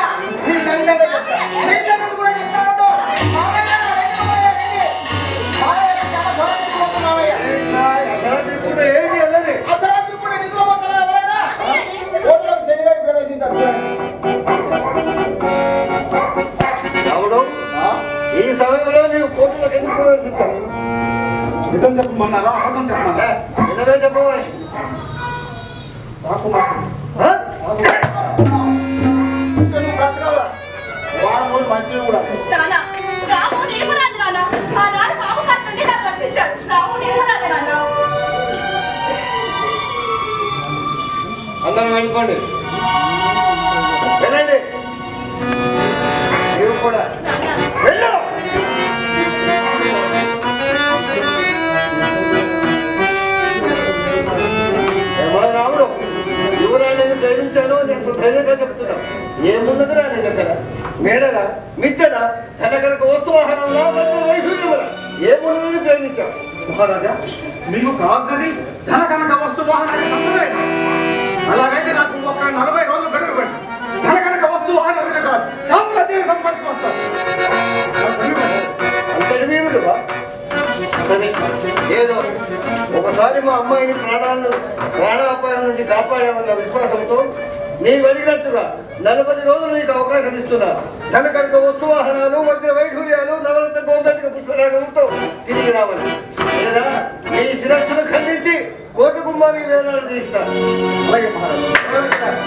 నీ కవి సంగతి చెప్తా. నీ సంగతి కూడా చెప్తాను. మామయ్య, రండి మామయ్య, రండి. మామయ్య, చాలా దూరం తీసుకుపోతాం మామయ్య. అర్ధరాత్రి పూట ఏంటి అన్నది? అర్ధరాత్రి పూట నిద్రపోతారా ఎవరైనా? కోర్టులోకి శనిగారు ప్రవేశించారు. రాముడు, ఈ సమయంలో నీవు కోర్టులోకి ఎందుకు ప్రవేశించావు? నిజం చెప్పమన్నారా అబద్ధం చెప్పమన్నారా? నిజమే చెప్పవాలి. ఆ? నువ్వు బ్రతకాలా? వారం రోజులు మంచిగా కూడా. నాన్న, రాము నిరపరాధి నాన్న. ఆనాడు కాపు కట్టుండి నాకు రక్షించాడు. రాము నిరపరాధి నాన్న. అందరూ వెళ్ళిపోండి, వెళ్ళండి. నీవు కూడా వెళ్ళు. ఏమో రాముడు, యువరాణిని ప్రేమించాను నేను ధైర్యంగా చెప్తున్నా. ఏమున్నదిరా నీ దగ్గర? మేడలా, మిద్దెలా, తనకనక వస్తు వాహనంలో వైఫల్యములా ఏమున్నదని ప్రేమించావు? మహారాజా, మీకు కావాల్సినది ధన కనక వస్తు వాహనానికి సంపదైన. అలాగైతే నాకు ఒక 40 రోజులు గడువు ఇవ్వండి. ధన కనక వస్తు వాహనాలు కాదు, సామ్రాజ్యాన్ని సంపాదించుకొస్తాను. అంతటి దేవుడువా? సరే, ఏదో ఒకసారి మా అమ్మాయిని ప్రాణాపాయం నుంచి కాపాడామన్న విశ్వాసంతో నీవు అడిగినట్టుగా 40 రోజులు నీకు అవకాశం ఇస్తున్నా. ధన కనుక వస్తు వాహనాలు, వజ్ర వైఢూర్యాలు, నవరత్న గోమేధిక పుష్పరాగంతో తిరిగి రావాలి. లేదా నీ శిరస్సును ఖండించి కోటి గుమ్మానికి వేలాడు తీస్తాను. అలాగే మహారాజా.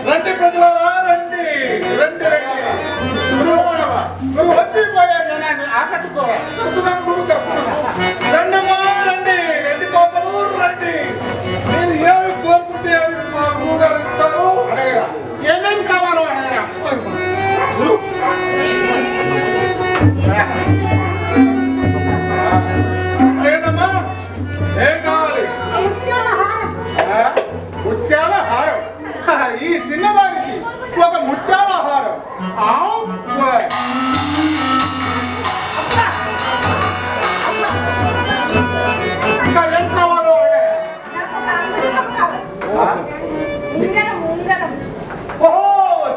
రండి ప్రజలారా, రండి రండి రండి. నువ్వు వచ్చిపోయే జనాన్ని ఆకట్టుకోవాలి. రండమ్మా, రండి రండి పాపలు రండి. నేను ఏమి కోరుకుంటే అవి మా గురువు గారు ఇస్తాను. అడగరా, ఏమేమి కావాలో అడగరా. ఏంటమ్మా, ఏం కావాలి? ముత్యాల హారం. ముత్యాల హారం. ఈ చిన్నదానికి ఒక ముత్యాల హారం. ఇంకా ఏం కావాలో ఉంగరం, ఉంగరం. ఓహో,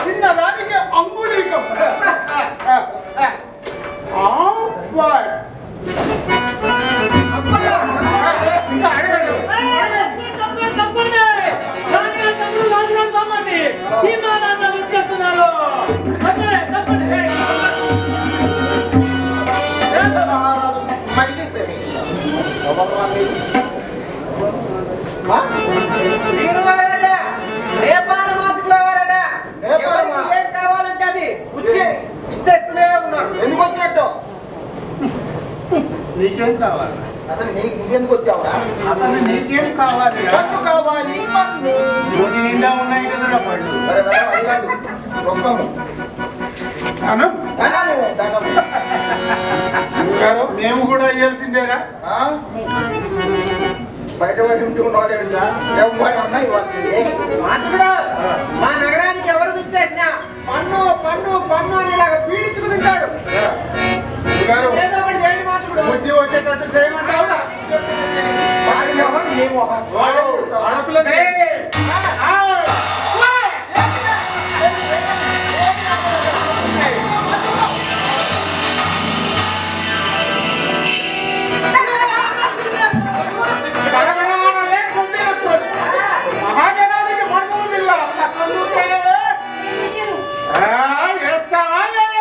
చిన్నదానికి అంగుళీకం. ఇంకా అడగండి. మళ్ళీ ప్రవేశించారు. శ్రీనివారాజా, నేపాల మాతృకుల వారాడా? ఎవరికి ఏం కావాలంటే అది ఇచ్చేస్తూనే ఉన్నాడు. ఎందుకు వచ్చినట్టు? నీకేం కావాలి? అసలు నీకెందుకు వచ్చావురా? అసలు నీకేం కావాలి? పన్ను కావాలి, పన్ను. నోటి నిండా ఉన్నాయి కదా పళ్ళు. సరే, సరే, అది కాదు. రొక్కము. ధనం ధనము, ధనము. గారు మేము కూడా ఇవ్వాల్సిందేరా? ఆ? బయట బయట ఉంటూ ఉన్నవాడేంటా? ఎవరైనా ఇవ్వాల్సిందే. మాతృడు, మా నగరానికి ఎవరు ఇచ్చేసినా పన్ను పన్ను పన్ను అని ఇలాగ పీడించుకు తింటాడు. గారు ఏదో ఒకటి చేయండి మాతృడు. బుద్ధి వచ్చేటట్టు చేయమంటావురా? వాడి మొహం, నీ మొహం. ఆడపిల్లకి మహాజనానికి మన్ను బిల్ల. వేస్తావా లేదా?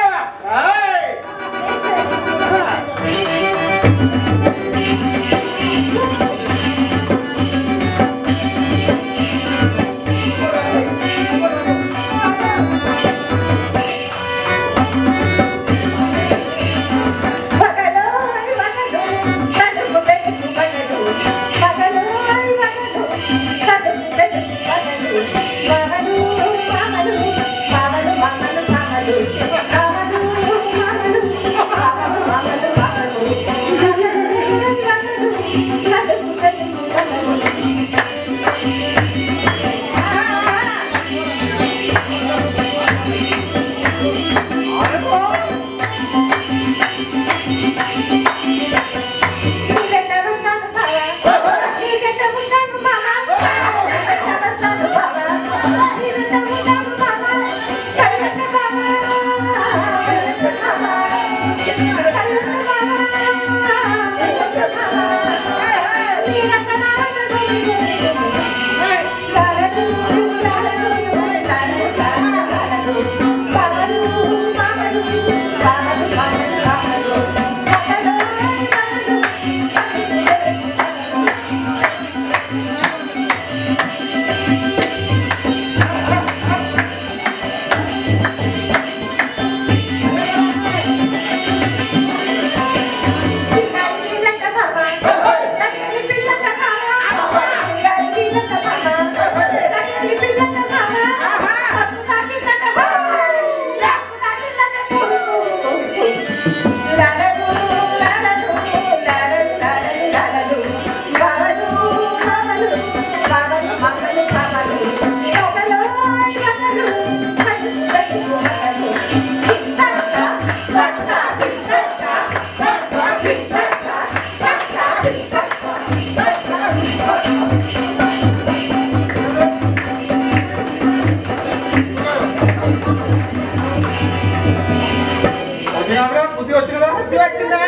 ఏమరా బుద్ధి వచ్చినదా? బుద్ధి వచ్చిందా?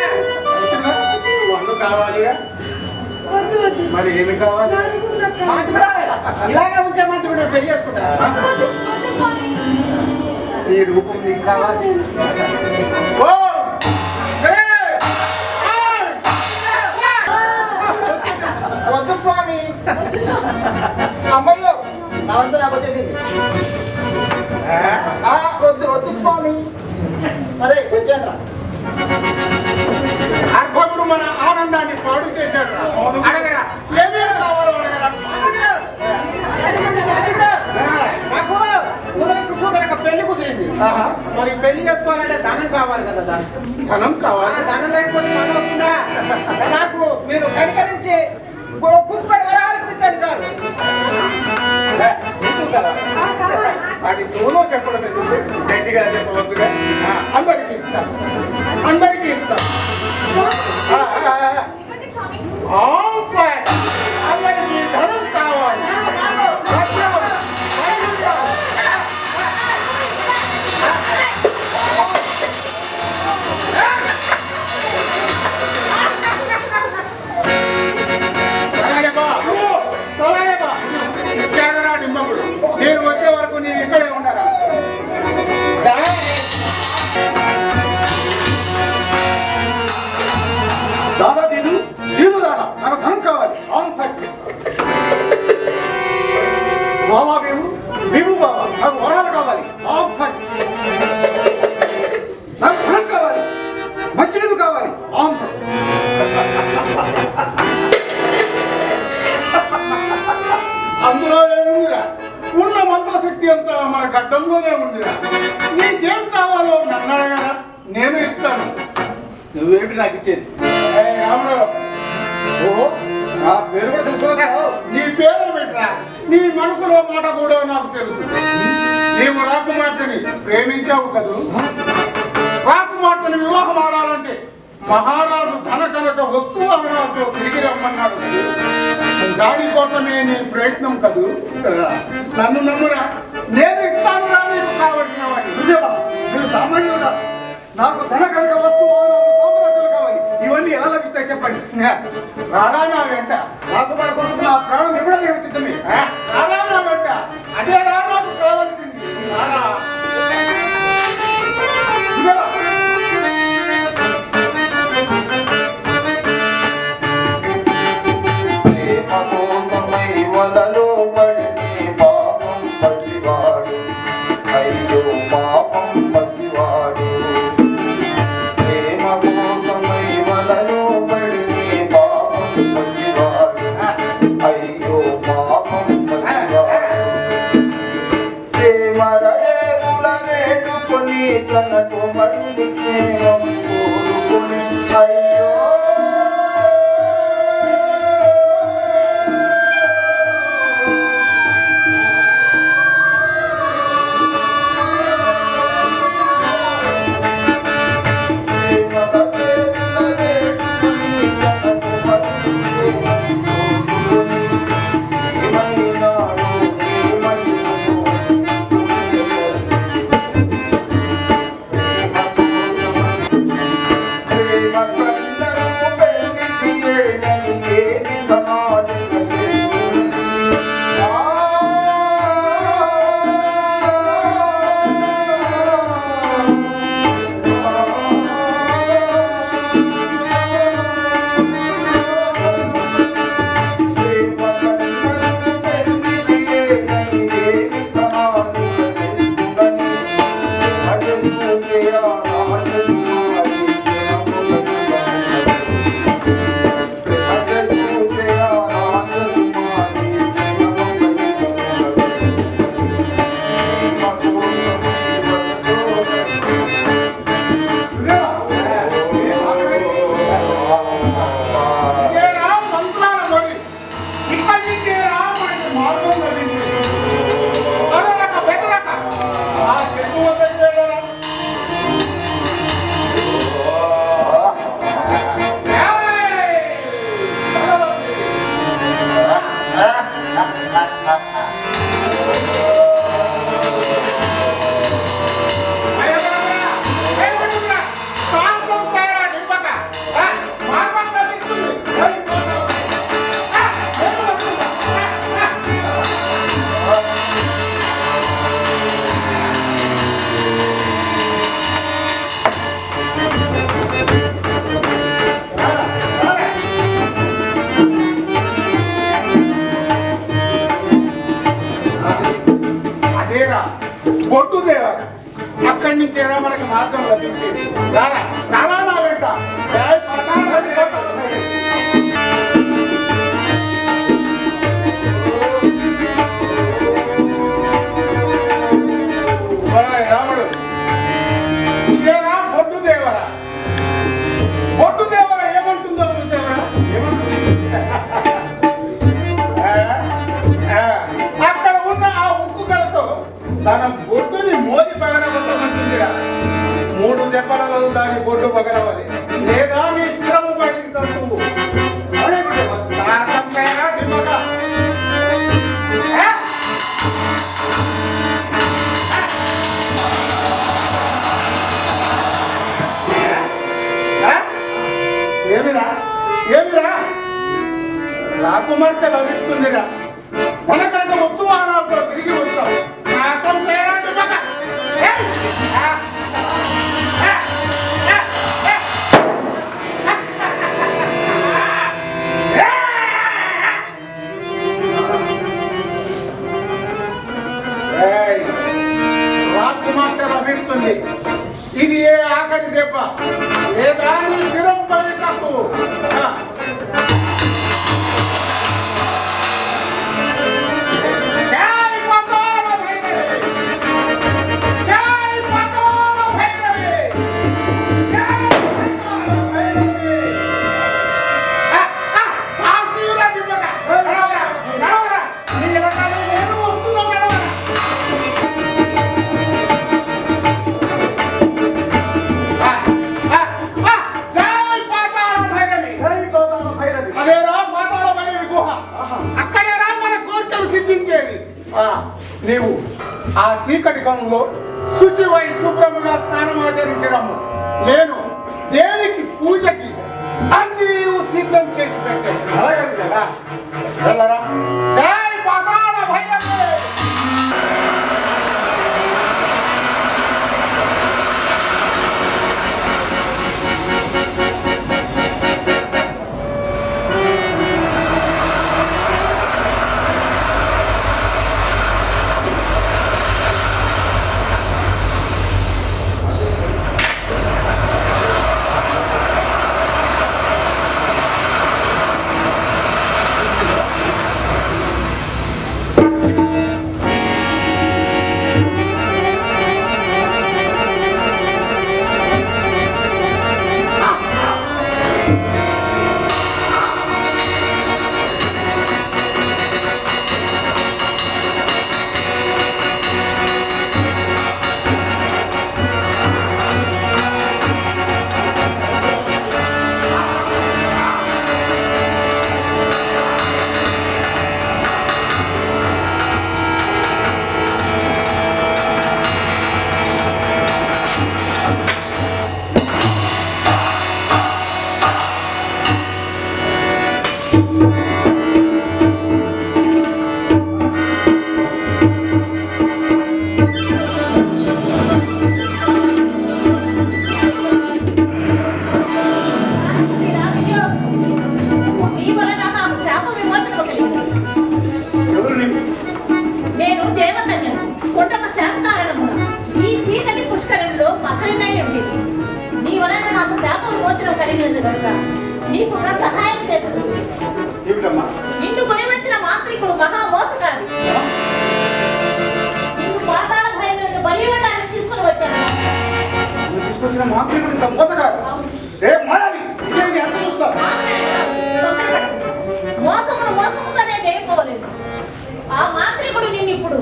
వచ్చిందా? పండు కావాలిగా. మరి ఏమి కావాలి? మంత్రుడా, ఇలాగే ఉంచే మంత్రుడు పెళ్లి చేసుకుంటా. నీ రూపం నీకు కావాలి. ఓ! వద్దు స్వామి. అమ్మయ్యో నా వంతు నాకు వచ్చేసింది. వద్దు వద్దు స్వామి. అరే వచ్చాను. అర్భకుడు మన ఆనందాన్ని పాడు చేశాడు. అడగరా, ఏమేమి కావాలో అడగరా. నాకు కూతురక పెళ్లి కుదిరింది. మరి పెళ్లి చేసుకోవాలంటే ధనం కావాలి కదా. ధనం కావాలి. ధనం లేకపోతే పని అవుతుందా? నాకు మీరు కనికరించి కుప్పడి వరాలు ఇప్పించండి చాలు. అది తోలో చెప్పడం ఎందుకు? గట్టిగా చెప్పవచ్చుగా. అందరికీ ఇస్తాను, అందరికీ ఇస్తాను. అందరికీ ధనం కావాలి. ఇచ్చాడరా నిమ్మకుడు. నేను వచ్చే వరకు నేను ఇక్కడే ఉండరా. దాదా దీదు దాదా నాకు ధనం కావాలి. అవును బాబా మేము బాబా నాకు వరాలు కావాలి. నాకు ధనం కావాలి, మంచినీళ్ళు కావాలి. అందులో ఏముందిరా? ఉన్న మంత్రశక్తి అంతా మన గడ్డంలోనే ఉందిరా. నీకేం కావాలో నన్ను అడగరా, నేను ఇస్తాను. నువ్వేమిటి నాకు ఇచ్చేది? రాముడు, ఓహో నా పేరు కూడా తెలుసుకున్నా. నీ పేరు పెట్టరా. నీ మనసులో మాట కూడా నాకు తెలుసు. నీవు రాకుమార్తెని ప్రేమించావు కదూ. రాకుమార్తెని వివాహం ఆడాలంటే మహారాజు ధన కనుక వస్తువాహనాలతో తిరిగి రమ్మన్నాడు. దానికోసమే నీ ప్రయత్నం కదూ. నన్ను నమ్మురా, నేను ఇస్తాను రా నీకు కావలసిన వాటి. మీరు సామాన్యుడా? నాకు ధన కనుక వస్తువు సామ్రాజ్యాలు కావాలి. ఇవన్నీ ఎలా లభిస్తాయి చెప్పండి. రారా నా వెంట. రాకుమార్ కోసం నా ప్రాణం ఇవ్వడానికి సిద్ధమే. రారా నా వెంట. అదే రా నాకు కావలసింది. రారా. వలలో పడితే పాపం పసివాడు, అయ్యో పాపం పసివాడు. ప్రేమ కోసమై వలలో పడితే పాపం పసివాడు, అయ్యో పాపం పసివాడు. ప్రేమ రేవుల వేడుకొని తనకు మళ్ళీ ప్రేమం కోరుకొని అయ్యో రారా రారా నా వెంట జై పతాళ భైరవి. ఒరేయ్ రాముడు, ఇదేనా బొట్టు దేవరా? బొట్టు దేవరా ఏమంటుందో చూసావరా? అక్కడ ఉన్న ఆ ఉక్కు కలతో తన బొడ్డుని మోది పగలగొట్టమంటుందిరా. 3 దెబ్బలలో దాని బొడ్డు పగలవాలి, లేదా నీ శిరము బయటికి తప్పు. ఏమిరా ఏమిరా రాకుమార్తె లభిస్తుందిరా. తన కనుక ఒత్తు వాహనాలతో తిరిగి వచ్చాం. శాసం చేయరాదు మగ. రాకుమార్తె లభిస్తుంది. ఇది ఏ ఆఖరి దెబ్బ, లేదా నీ శిరం పడి తప్పు. నీవు ఆ చీకటి గంలో శుచివై శుభ్రముగా స్నానమాచరించడము. నేను దేవికి పూజకి అన్ని సిద్ధం చేసి పెట్టాను. వెళ్ళరా. జై పాతాళ భైరవి. నిన్ను కొని వచ్చిన మాంత్రికుడు మహా మోసకారి. నిన్ను పాతాళ భైరవుని బలి ఇవ్వడానికి తీసుకుని వచ్చాను. తీసుకొచ్చిన మాంత్రికుడు ఇంత మోసగాడు. మోసమును మోసముతోనే జయింపవలేదు. ఆ మాంత్రికుడు నిన్ను ఇప్పుడు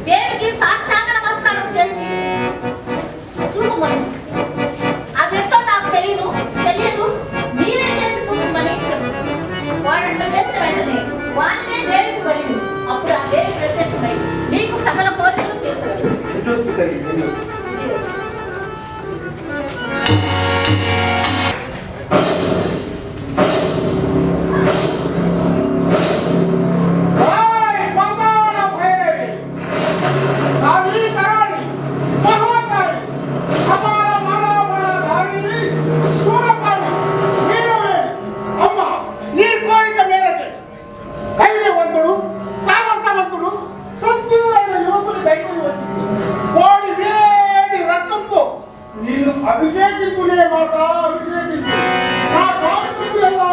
దేవికి సాష్టాంగ నమస్కారం చేసి చూపమని. అదెంటో నాకు తెలియదు మీరే చేసి చూపమని వాడంట చేసిన వెంటనే వాడినే దేవికి బలి. అప్పుడు ఆ దేవి ప్రత్యక్షమై నీకు సకల కోరికలు తీర్చగలదు. అందుకే మాట అభిషేకించి నా కాలుతులు ఎలా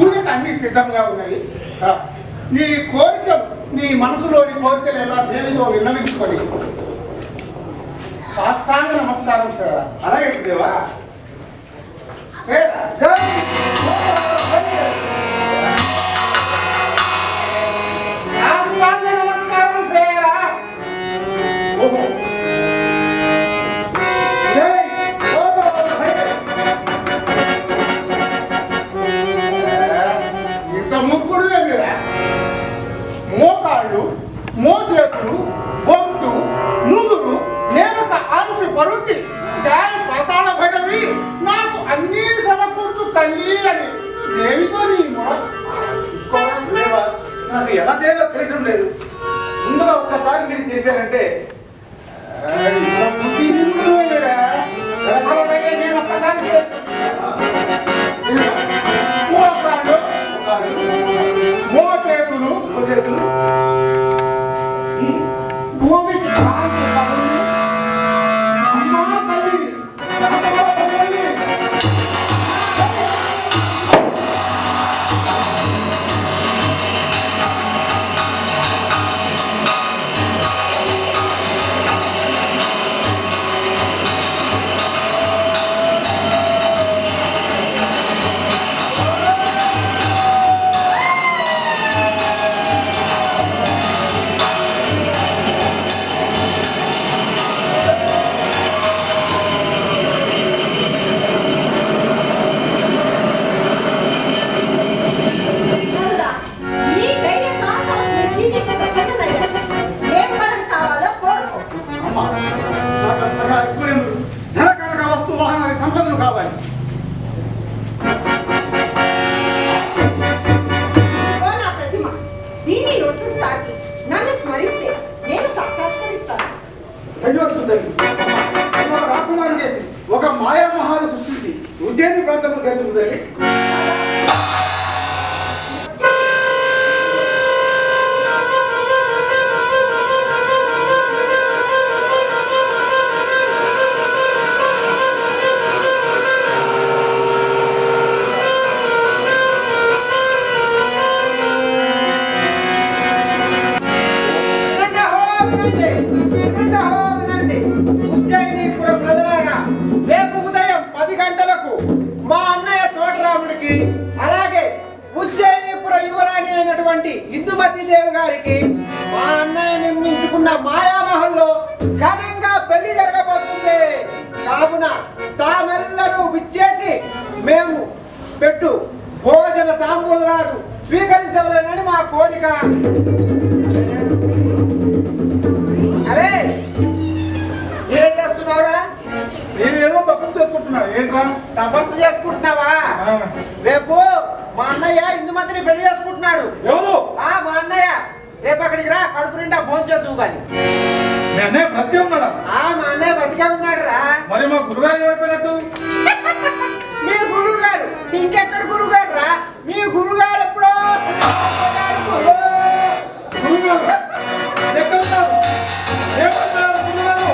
ఊరికి అన్ని సిద్ధంగా ఉన్నాయి. నీ కోరికలు, నీ మనసులోని కోరికలు ఎలా దేనితో విన్నవించుకొని సాష్టాంగ నమస్కారం సార్. అలాగే దేవా. సాష్టాంగ నమస్కారం సేరా. ఓహో ఇంత ముగ్గురు ఏమిరా? మోకాళ్ళు, మోచేతులు, బొట్టు, నుదురు, నేనొక ఆంచి పరుండి చాయ పాతాళ భైరవి నాకు అన్నీ సమకూర్చు తల్లి అని దేవితో నీ దేవా, నాకు ఎలా చేయాలో తెలియడం లేదు. ముందుగా ఒక్కసారి మీరు చేశారంటే మోకాళ్ళు, మోచేతులు, చేతులు భూమికి ఆంచి పరుండి అమ్మా తల్లి నాతో తల్లి. నరుడా, నీ ధైర్య సాహసాలకు మెచ్చి నీకు ప్రసన్ననయ్యాను. ఏం వరం కావాలో కోరుకో. అమ్మా, నాకు సగా ఐశ్వర్యములు, ధన కనక వస్తు వాహనాది సంపదలు కావాలి. ఇదిగో నా ప్రతిమ. దీన్ని నొచ్చుకు తాకి నన్ను స్మరిస్తే నేను సాక్షాత్కరిస్తాను. ధన్యవాదాలు. ఒక రాకుమారుని చేసి ఒక మాయామహాలు సృష్టించి ఉజ్జయిని ప్రాంతంలో తెచ్చుకుందండి. వినండి. ఉజ్జయినీపుర ప్రజలారా, రేపు ఉదయం 10 గంటలకు మా అన్నయ్య తోటరాముడికి, అలాగే ఉజ్జయినీపుర యువరాణి అయినటువంటి ఇందుమతి దేవి గారికి మా అన్నయ్య నిర్మించుకున్న మాయామహల్లో ఘనంగా పెళ్లి జరగబోతుంది. కావున తామెల్లరూ విచ్చేసి మేము పెట్టు భోజన తాంబూలాలు స్వీకరించవలేనని మా కోరిక. అరే, ఏం చేస్తున్నావురా? నేనేదో తప్పు చేసుకుంటున్నాను. ఏంట్రా? తపస్సు చేసుకుంటున్నావా? రేపు మా అన్నయ్య ఇందుమందిని పెళ్లి చేసుకుంటున్నాడు. ఎవరు? మా అన్నయ్య. రేపు అక్కడికి రా, కడుపు నిండా భోంచేద్దువు గాని. మీ అన్నయ్య బ్రతికే ఉన్నాడా? మా అన్నయ్య బతికే ఉన్నాడు రా. మరి మా గురుగారు ఏమైపోయినట్టు? మీ గురువు గారు ఇంకెక్కడ గురువు గారు రా? మీ గురువు గారు ఎప్పుడో గురుగారు ఎక్కడ ఉన్నారు? ఏమంటారు గురుగారు?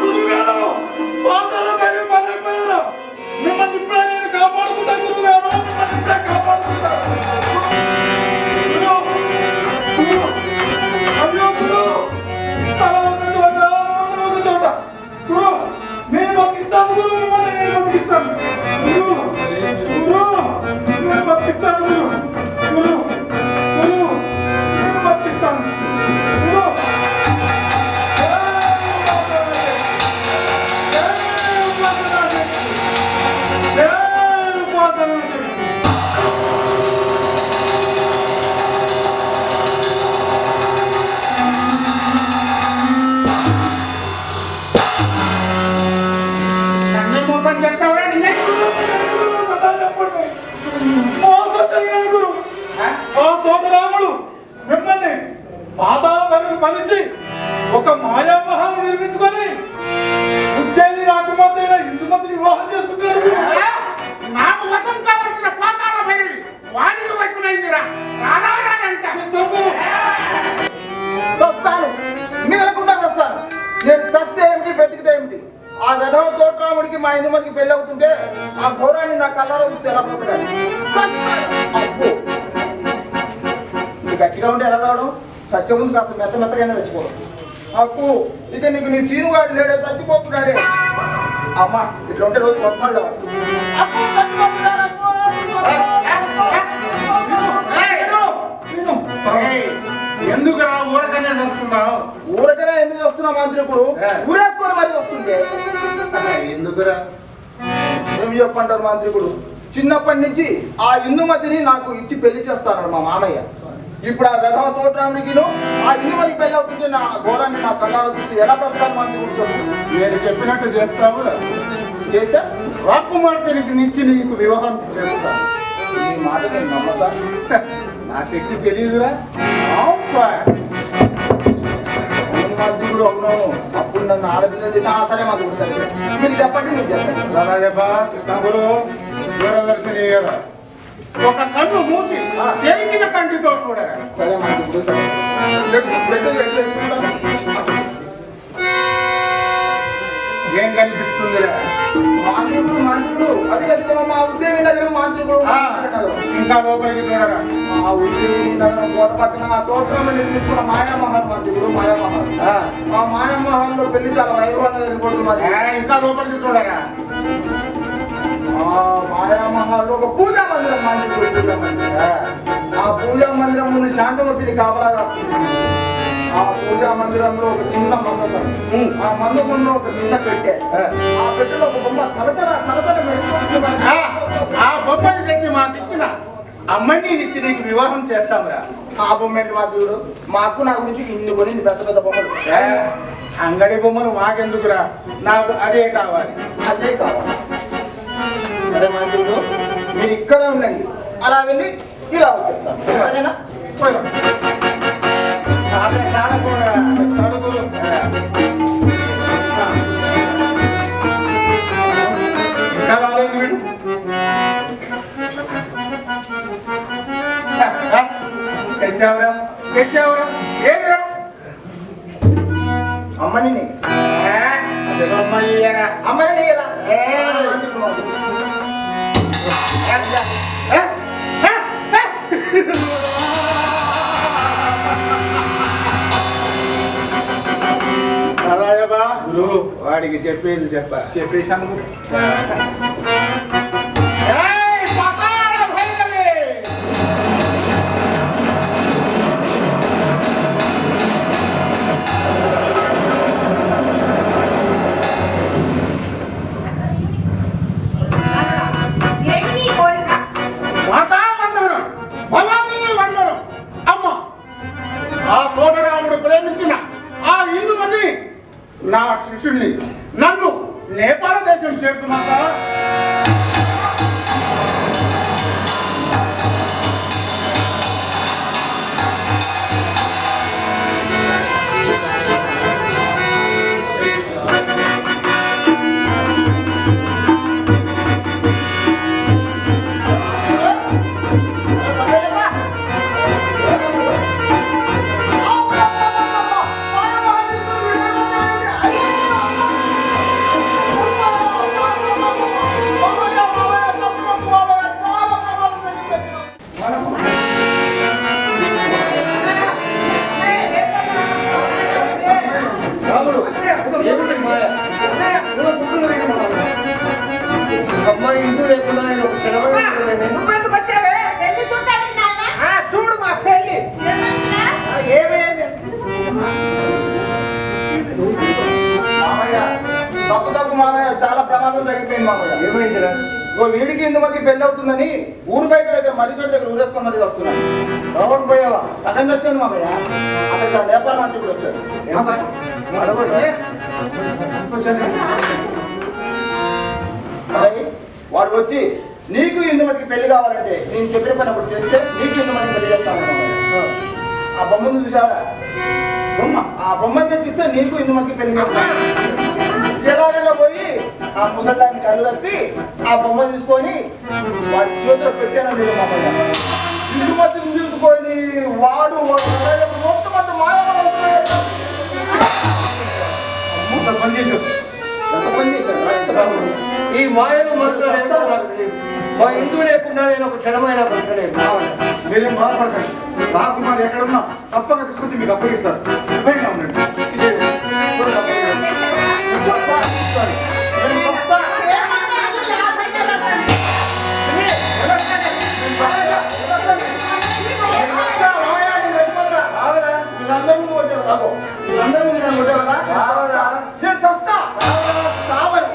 గురుగారు పాతాల భైరవి బలైపోయారు. మిమ్మల్ని ఇప్పుడే నేను కాపాడుకుంటా గురుగారు. మిమ్మల్ని ఇప్పుడే కాపాడుకుంటా. అయ్యో గురు, తల ఒక చోట, ఒక చోట. గురు, నేను బతికిస్తాను గురు, మిమ్మల్ని నేను బతికిస్తాను. గురు, గురు, నేను బతికిస్తాను గురు. గురు, గురు, నేను బతికిస్తాను. గురు, నన్ను మోసం చేస్తావురా? నిన్నే తోటరాముడు మిమ్మల్ని పాతాల భైరవి బంధించి ఒక మాయామహాలు నిర్మించారు. బ్రతికితే ఏమిటి? ఆ విధవ తోటరాముడికి మా ఇందుమతికి పెళ్ళి అవుతుంటే ఆ ఘోరాన్ని నా కళ్ళలో చూస్తే ఎలా పోతుంది? అబ్బో, ఇది గట్టిగా ఉంటే ఎలా కావడం? సత్యం ముందు కాస్త మెత్తగానే తెచ్చుకోవడం. అప్పు ఇక నీకు నీ సీను వాడు లేడే, చచ్చిపోతున్నాడే. అమ్మా ఇట్లా ఉంటే రోజు వర్షాలు కావచ్చు. ఎందుకురా ఊరకనే వస్తున్నావు? ఊరకనే ఎందుకు వస్తున్నా మంత్రికుడు? ఊరేసుకొని మరి వస్తుంటే ఎందుకురా? ఏమి చెప్పంటారు మంత్రికుడు? చిన్నప్పటి నుంచి ఆ ఇందుమతిని నాకు ఇచ్చి పెళ్లి చేస్తాను మా మామయ్య. ఇప్పుడు ఆ విధవ తోటరాముడికిను ఆ ఇందుమతికి పెళ్లి అవుతుంటే నా ఘోరాన్ని నా కళ్ళాలో చూస్తే ఎలా బ్రతకాలి మంత్రికుడు చెప్తాను. నేను చెప్పినట్టు చేస్తావు. చేస్తే రాకుమార్తెనికి నుంచి నీకు వివాహం చేస్తాను. ఈ మాట నేను నమ్మతా? నా శక్తి తెలియదురా. మంత్రికుడు అవును, అప్పుడు నన్ను ఆడపిల్ల చేసి సరే మంత్రికుడు సరే సరే మీరు చెప్పండి, మీరు చెప్పండి. దూరదర్శని ఒక కన్ను మూసి తెరిచిన కంటితో చూడరా. సరే మంత్రికుడు సరే. ఏం కనిపిస్తుందిరా? మంత్రుడు మంత్రుడు అది కదా మా ఉద్యోగి నగరం మంత్రుడు. ఇంకా లోపలికి చూడరా. మా ఉద్యోగి నగరం కోట పక్కన ఆ తోటలో నిర్మించుకున్న మాయామహల్ మంత్రుడు. మాయామహల్ ఆ మాయామహల్ లో పెళ్లి చాలా వైభవంగా వెళ్ళిపోతున్నారు. ఇంకా లోపలికి చూడరా. ఆ మాయామహల్ లో ఒక పూజా మందిరం మంత్రుడు. పూజా మందిరం. ఆ పూజా మందిరం ముందు శాంతమూర్తిని కాపలాగా వస్తుంది. ఆ పూజా మందిరంలో ఒక చిన్న మందసం, ఆ మందసంలో ఒక చిన్న పెట్టె, ఆ పెట్టెలో ఒక బొమ్మ తలతల ఆ బొమ్మని తెచ్చి మాకు ఇచ్చిన అమ్మని ఇచ్చి నీకు వివాహం చేస్తాంరా. ఆ బొమ్మ ఏంటి మా దేవుడు? మా అక్కు నా గురించి ఇన్ని కొనింది పెద్ద పెద్ద బొమ్మలు. అంగడి బొమ్మలు మాకెందుకురా? నాకు అదే కావాలి. అదే కావాలి. సరే మా దేవుడు, మీరు ఇక్కడే ఉండండి, అలా వెళ్ళి ఇలా వచ్చేస్తాను. సరేనా? ఇంకా రాలేదు వీడు. తెచ్చావురా తెచ్చావురా. ఏదిరా? అమ్మని అమ్మయ్యరా. అమ్మని అలాగేబా వాడికి చెప్పేది చెప్పేశాను. ఆ తోటరాముడు ప్రేమించిన ఆ ఇందుమతి నా శిష్యుణ్ణి నన్ను నేపాల దేశం చేరుతున్నా. అమ్మాయి ఇంటూ లేకుండా నువ్వెందుకు వచ్చావే? పెళ్లి చూడటానికి నాన్న. చూడు మా పెళ్లి ఏమైందిరా? ఏమైంది? మామయ్య తప్పు మామయ్య, చాలా ప్రమాదం జరిగిపోయింది మామయ్య. ఏమైందిరా? ఓ వీడికి ఇందుమతికి పెళ్లి అవుతుందని ఊరు బయట దగ్గర మర్రి చోటి దగ్గర ఊరేసుకొని మరీ వస్తున్నాను. రావకు పోయావా? సగం వచ్చాను మామయ్య. అక్కడికి ఆ నేపాల మంత్రి కూడా వచ్చాడు. వాడు వచ్చి నీకు ఇందుమతికి పెళ్లి కావాలంటే నేను చెప్పిన పని అప్పుడు చేస్తే నీకు ఇందుమతికి పెళ్లి చేస్తాను. ఆ బొమ్మను చూసావా? బొమ్మ ఆ బొమ్మని తెప్పిస్తే నీకు ఇందుమతికి పెళ్లి చేస్తాను. ఎలాగైనా పోయి ఆ ముసలాన్ని కళ్ళు తప్పి ఆ బొమ్మ తీసుకొని వాడి చేతిలో పెట్టాను లేదు మామయ్య. ఇందుమతిని తీసుకొని వాడు మొత్తం మాయమని అంత పని చేశారు, ఎంత పని చేశారు, ఎంత బాగుంది. ఈ మాయలు మంత్రాలు మా ఇందు లేకుండా నేను ఒక క్షణమైన బ్రతకలేను. మీరేం బాధపడకండి, రాకుమారి ఎక్కడున్నా తప్పక తీసుకొచ్చి మీకు అప్పగిస్తారు. భయంగా ఉండండి. ఇదే చూడండి, నేను వస్తా, చూస్తాను. నేను వస్తా. వీళ్ళందరి ముందు వచ్చారు రాబో, వీళ్ళందరి ముందు నేను వచ్చాను కదా, నేను చస్తా. చావరు.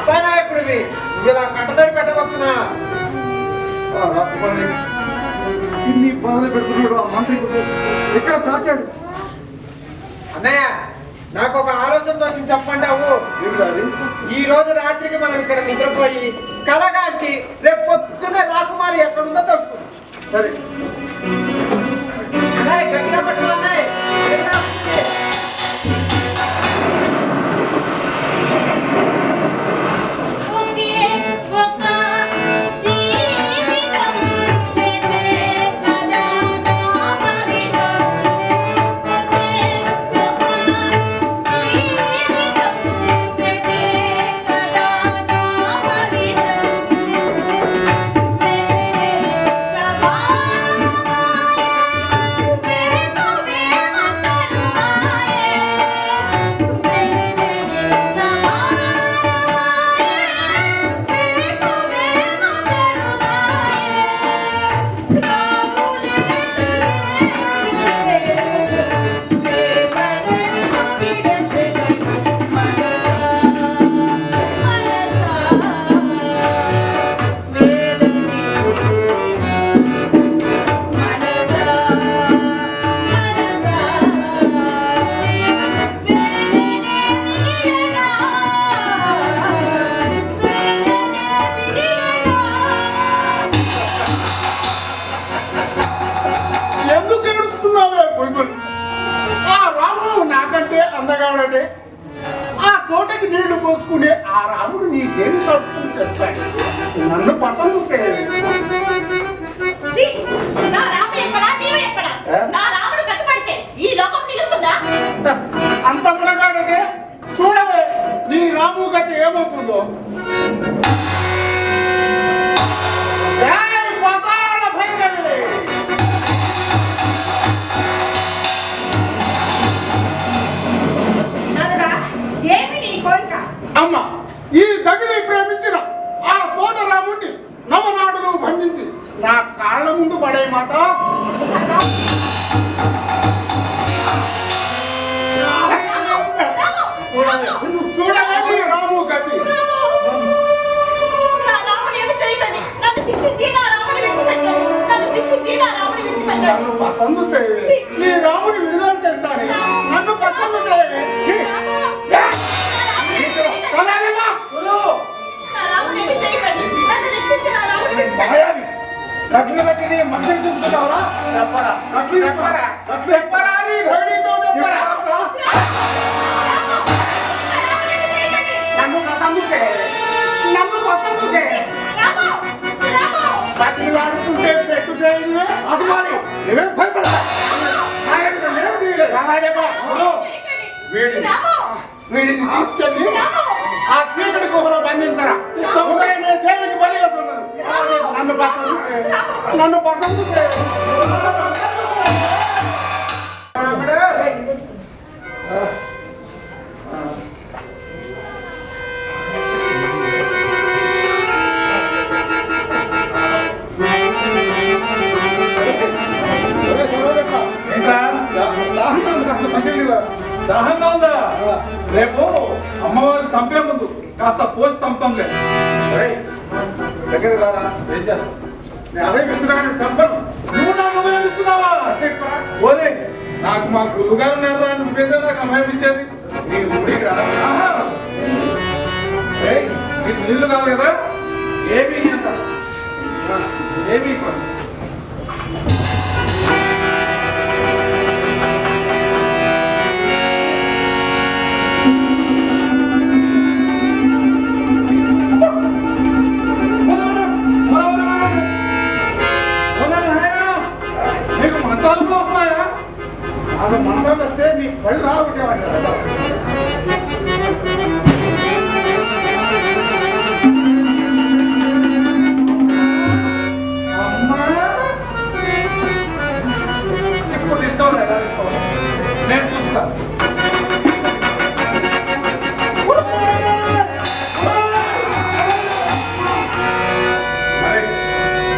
కథానాయకుడివి, ఇలా కట్టదడి పెట్టవచ్చునా? ఇన్ని బాధలు పెడుతున్నాడు ఆ మంత్రి ఎక్కడ దాచాడు? అన్నయ్య, నాకు ఒక ఆలోచనతో వచ్చి చెప్పంటావు. ఈ రోజు రాత్రికి మనం ఇక్కడ నిద్రపోయి కలగాంచి రేపు పొద్దున్నే రాకుమారి ఎక్కడుందో తెలుసుకుందాం. సరే, అన్నయ్య గట్టిగా పట్టు అన్నయ్య. అందగాడంటే ఆ తోటకి నీళ్లు పోసుకునే ఆ రాముడు నీకేమి సౌకర్యం చేస్తాడు? నన్ను పసందు చేయలేదు. నా రాముడు ఎక్కడా, నీవు ఎక్కడా? నా రాముడు కట్టుబడితే ఈ లోకం నిలుస్తుందా? అంత మునగాడంటే చూడవే నీ రాము గతి ఏమవుతుందో. అమ్మ, ఈ దగిలి ప్రేమించిన ఆ తోట రాముడిని నవనాడును బంధించి నా కాళ్ళ ముందు పడే మాట చూడలేదు రాము గతి. నన్ను పసందు చేయవే, నీ రాముని విడుదల చేస్తాను. నన్ను పసందు చేయవే. కట్లు కట్టి మధ్యలో చూపుతున్నావా? చెప్పరా, కట్లు చెప్పరా, కట్లు చెప్పరా అని ధైర్యంతో చెప్పరా. నన్ను పసందు చేయ, నన్ను పసందు చేయ. కట్లు ఆడుతుంటే పెట్టు చేయను. అది మరి ఏమేమి భయపడతా వీడిని తీసుకెళ్ళి ఆ చీకటి గుహలో బంధించరా. ఉదయమే దేవుడికి బలి వేస్తున్నాను. నన్ను పసందు చేయ, నన్ను పసందు చేయ. ఉంది, కాస్త మంచిగా ఇవ్వరా? దాహంగా ఉందా? రేపు అమ్మవారిని చంపే ముందు కాస్త పోసి చంపుతాం లేదు. దగ్గర రారా, ఏం చేస్తాం? నేను అదే ఇస్తున్నా కానీ చంపను. నువ్వు నాకు అభయం ఇస్తున్నావా? ఓరే, నాకు మా గురువు గారు ఉన్నారా, నువ్వేదో నాకు అభయం ఇచ్చేది. నీకు ఊరికి రా. ఆహా. ఏయ్, నీకు నీళ్ళు కాదు కదా? ఏమీ అంత ఏమీ పని. నీకు మంత్రాలు కూడా వస్తాయా? అది మంత్రాలు వస్తే నీ పళ్ళు రాబట్టేవాడి కదా. అమ్మా, ఇప్పుడు తీసుకోవాలి, ఎలా తీసుకోవాలి? నేను చూస్తాను. మరి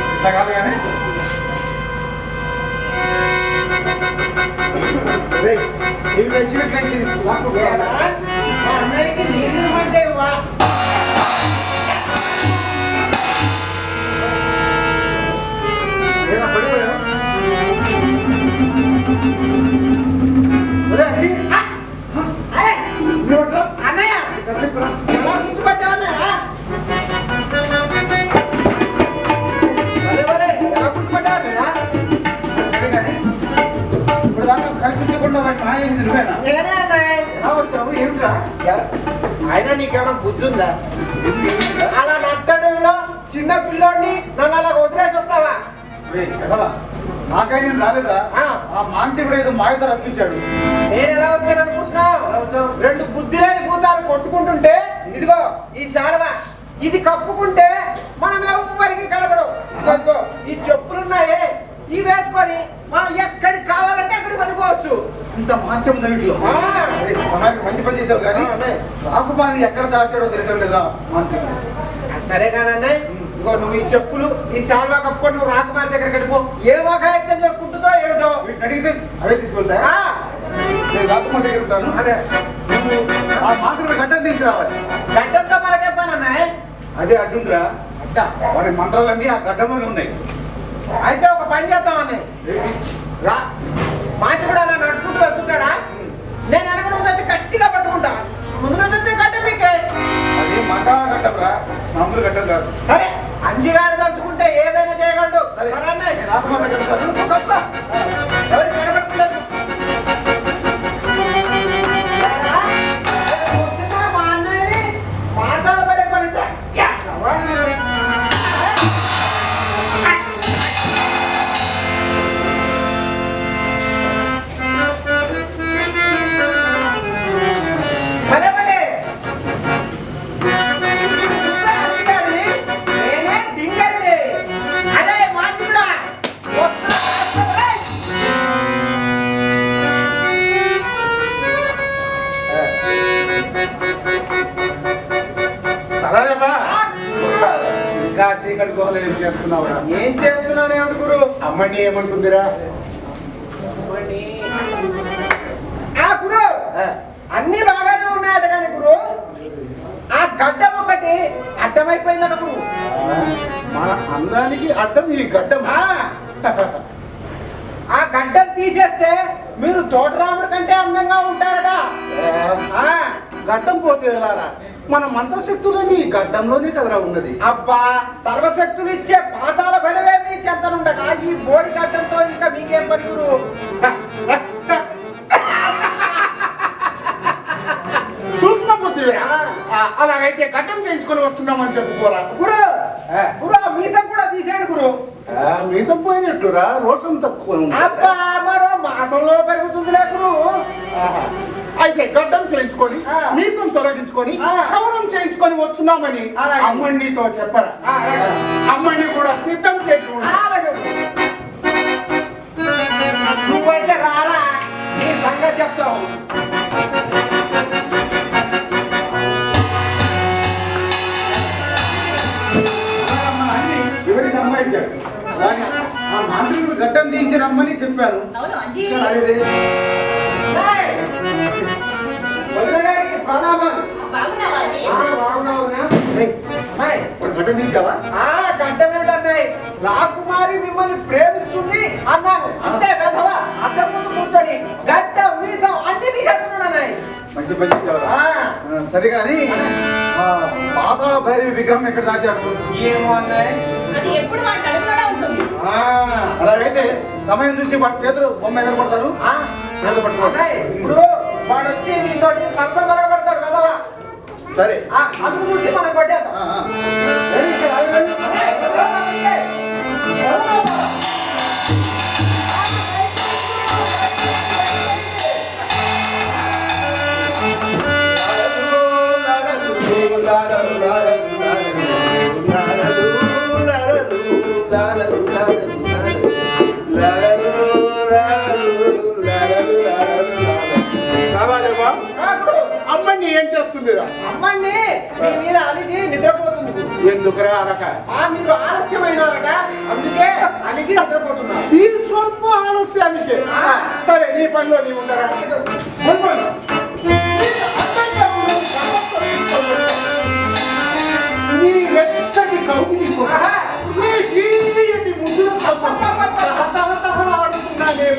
ఇట్లా కాదు కానీ ఇవి వచ్చినట్లయితే మా అన్నయ్యకి నీళ్ళు పడితే ఇవ్వా. అన్నయ్య ఎలా గుర్తుపట్టావన్నయ్య? ఎలా గుర్తుపట్టావన్నయ్య? ఇప్పుడు దాకా కనిపించకుండా వాడిని మాయేసింది నువ్వేనా? నేనే అన్నయ్య. ఎలా వచ్చావు? ఏమిట్రా? అయినా నీకేమైనా బుద్ధి ఉందా? అలా నట్టడంలో చిన్న పిల్లోడిని నన్ను అలా వదిలేసి వస్తావా? నాకై నేను రాలేదురా. ఆ. ఆ మాంత్రికుడు ఏదో మాయతో రప్పించాడు. నేను ఎలా వచ్చాను అనుకుంటున్నావు? ఎలా వచ్చావు? రెండు బుద్ధి లేని భూతాలు కొట్టుకుంటుంటే ఇదిగో ఈ శారవ ఇది కప్పుకుంటే మనం ఎవ్వరికి కనపడవు. ఇదిగో ఈ చెప్పులున్నాయే ఇవి వేసుకొని మనం ఎక్కడికి కావాలంటే అక్కడికి వెళ్ళిపోవచ్చు. ఇంత మహత్యం ఉంది వీటిలో. ఆ. అమ్మాయికి మంచి పని చేసావు కానీ ఆ, అదే. రాకుమారిని ఎక్కడ దాచాడో తెలియడం లేదా మాంత్రికుడు. సరే కానన్నా ఇగో నువ్వు ఈ చెప్పులు ఈ శాల్వా కప్పుకొని నువ్వు రాకుమారి దగ్గరికి వెళ్ళిపో. ఏ వాకాయత్తం చేసుకుంటుందో ఏమిటో. వీటిని అడిగితే అవే తీసుకెళ్తా. ఆ, నేను రాకుమారి దగ్గర ఉంటాను. అదే నువ్వు ఆ మాంత్రికుడు గడ్డం తీసి రావాలి. గడ్డంతో మనకే పని అన్నాయ్. అదే అడ్డుందిరా. అడ్డ వాడి మంత్రాలన్నీ ఆ గడ్డంలోనే ఉన్నాయి. అయితే ఒక పని చేద్దామని రా మాచి కూడా అలా నడుచుకుంటూ వెళ్తుంటాడా? నేను వెనక నుంచి వచ్చి గట్టిగా పట్టుకుంటా. ముందు నుంచి వచ్చి గడ్డ మీకే. అది మగా గడ్డం రా, మామూలు గడ్డం కాదు. సరే అంజిగాడు తలుచుకుంటే ఏదైనా చేయగలడు. సరే. సరే అన్నయ్య. నేను రాకుమారి దగ్గర ఉంటాను. గొప్ప. ఎవరికి కనబడట్లేదు. ఏరా, పొద్దున్న మా అన్నయ్యని పాఠాలు పడే పడితే భలే భలే. నువ్వే అంజిగాడివి, నేనే డింగరిని. అదే మాంత్రికుడా, వస్తున్నా, వస్తున్నా. సరేమ్మా. ఆ, ఇంకా చీకటి గోహలు ఏం చేస్తున్నావురా? ఏం చేస్తున్నాను ఏమిటి గురు? అమ్మని ఏమంటుందిరా? ఆ గురు అన్ని బాగానే ఉన్నాయట కానీ గురు ఆ గడ్డం ఒకటి అడ్డమైపోయిందట గురు. మన అందానికి అడ్డం ఈ గడ్డం. ఆ గడ్డం తీసేస్తే మీరు తోటరాముడి కంటే అందంగా ఉంటారట. ఆ, గడ్డం పోతే ఎలారా? మన మంత్రశక్తులని ఈ గడ్డంలోనే కదరా ఉన్నది. అబ్బా సర్వశక్తులు ఇచ్చే పాతాల బలమే మీ చెంతనుండగా ఈ బోడి గడ్డంతో ఇంకా మీకేం పని గురు? సూక్ష్మ బుద్ధి. ఆ. అలాగైతే గడ్డం చేయించుకొని వస్తున్నామని చెప్పుకోరా. గురు గురు ఆ మీసం కూడా తీసేయండి గురు. మీసం పోయినట్లురా, రోషం తక్కువ ఉంది. అబ్బా మరో మాసంలో పెరుగుతుందిలే గురు. ఆహా. అయితే గడ్డం చేయించుకొని ఆ. మీసం తొలగించుకొని ఆ. క్షవరం చేయించుకొని వస్తున్నామని అలాగే. అమ్మణ్ణితో చెప్పరా. ఆ, అలాగే. అమ్మణ్ణి కూడా సిద్ధం చేసి ఉంది. అలాగే. నువ్వైతే రారా, నీ సంగతి చెప్తావు. వివరి సంపాదించాడు. కానీ ఆ మాంత్రికుడు గడ్డం దించి రమ్మని చెప్పాను. అవును అంజీ. రాలేదే. ఘటనించావా? గడ్డమేంటన్నాయి రాకుమారి మిమ్మల్ని ప్రేమిస్తుంది అన్నాను అంతే వెధవా అద్దం ముందు కూర్చొని గడ్డ మీసం అన్ని తీసేస్తున్నాడు అన్నాయి. మంచి పని చేసేవారా? సరే కానీ పాతాళ భైరవి విగ్రహం ఎక్కడ దాచారు? ఏమో అన్నాయి అది ఎప్పుడు వాడి అడుగులోనే ఉంటుంది. అలాగైతే సమయం చూసి వాడి చేతులు బొమ్మ ఎక్కడ పడతారు? చేతులు పట్టుకోండి. ఇప్పుడు వాడు వచ్చి నీతో సరసమరా పడతాడు వెధవా. సరే అది చూసి మనం కొట్టేద్దాం. అమ్మని ఏం చేస్తుందిరా? అమ్మని మీ మీద అలిగి నిద్రపోతుంది. ఎందుకురా అనక? మీరు ఆలస్యమైనారట అందుకే అలిగి నిద్రపోతున్నారు. ఈ స్వల్ప ఆలస్యానికి సరే నీ పనిలో నీ ఉండరా? నీ వెచ్చటి కౌగిలి నీ తీయటి ముద్దుల ఆడుతున్నానే.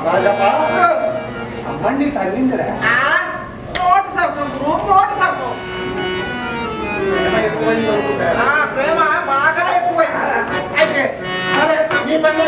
రాజమ్మా అమ్మని తల్లిందిరా? నోటి సరసం నోటి సరసం ప్రేమ బాగా ఎక్కువైంది. అయితే సరే నీ పనిలో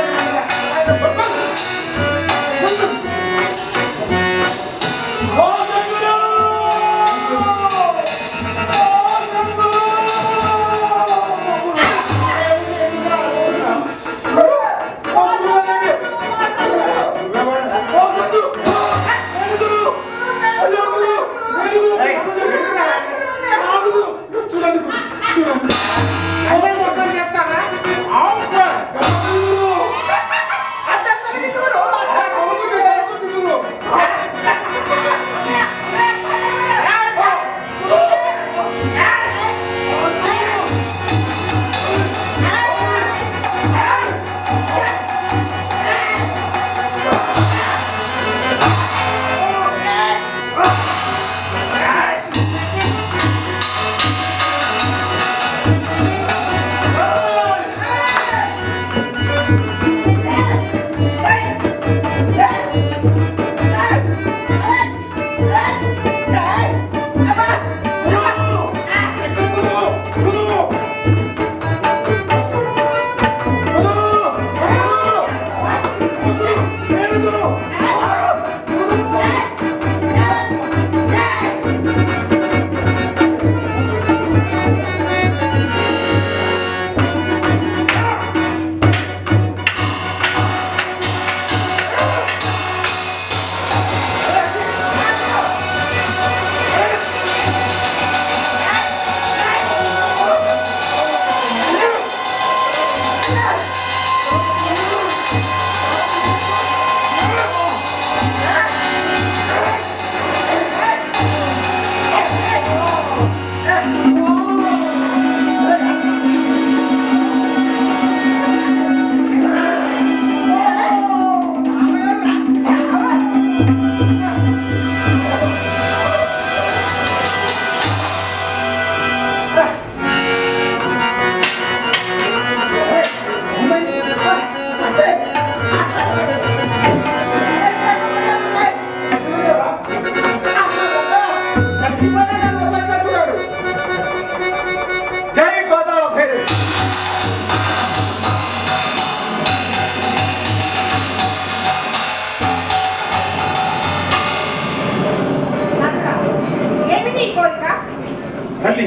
తల్లి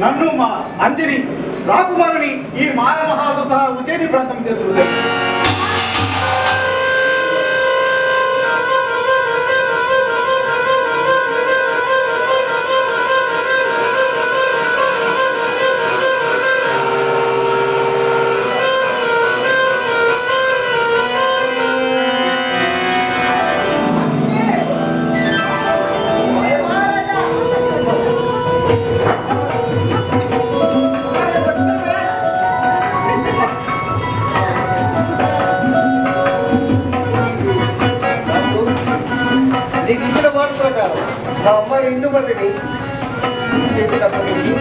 నన్ను మా అంజని రాకుమారుని ఈ మానవహాలతో సహా ఉజ్జయిని ప్రాంతం చేర్చుకుంది. ఆ అమ్మాయి ఇందుమతిని చేతికి అప్పగించి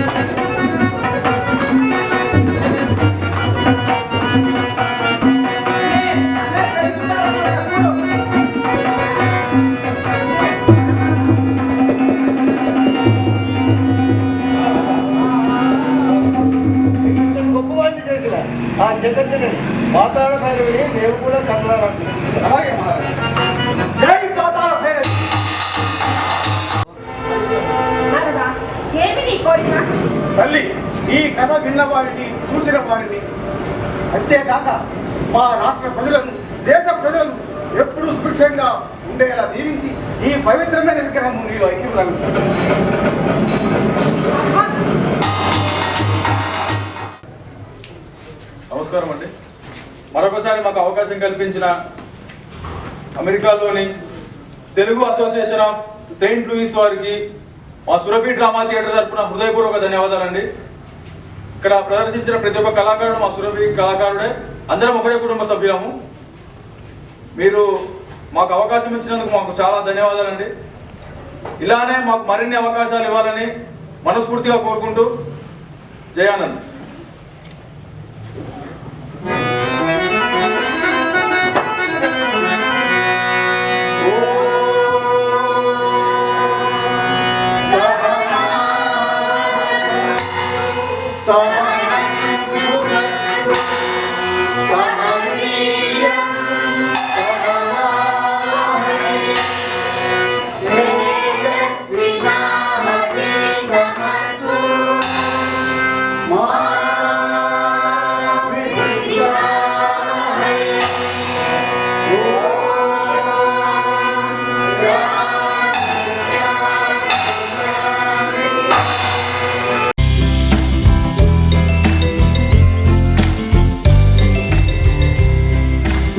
గొప్పవాడిని చేసిన ఆ జగత్తుని పాతాళ భైరవిని మేము కూడా కన్నారా. అలాగే మహారాజా. జై పాతాళ భైరవి. నారదా, ఏమి నీ కోరిక? తల్లి, ఈ కథ విన్న వారిని చూసిన వారిని అంతేకాక మా రాష్ట్ర ప్రజలను దేశ ప్రజలను ఎప్పుడూ సుభిక్షంగా ఉండేలా దీవించి ఈ పవిత్రమైన విగ్రహం నీలో ఐక్యం లభించాలి. నమస్కారం అండి. మరొకసారి మాకు అవకాశం కల్పించిన అమెరికాలోని Telugu association of Saint Louis వారికి మా సురభి డ్రామా థియేటర్ తరపున హృదయపూర్వక ధన్యవాదాలండి. ఇక్కడ ప్రదర్శించిన ప్రతి ఒక్క కళాకారుడు మా సురభి కళాకారుడే, అందరం ఒకటే కుటుంబ సభ్యులము. మీరు మాకు అవకాశం ఇచ్చినందుకు మాకు చాలా ధన్యవాదాలండి. ఇలానే మాకు మరిన్ని అవకాశాలు ఇవ్వాలని మనస్ఫూర్తిగా కోరుకుంటూ జయానంద్.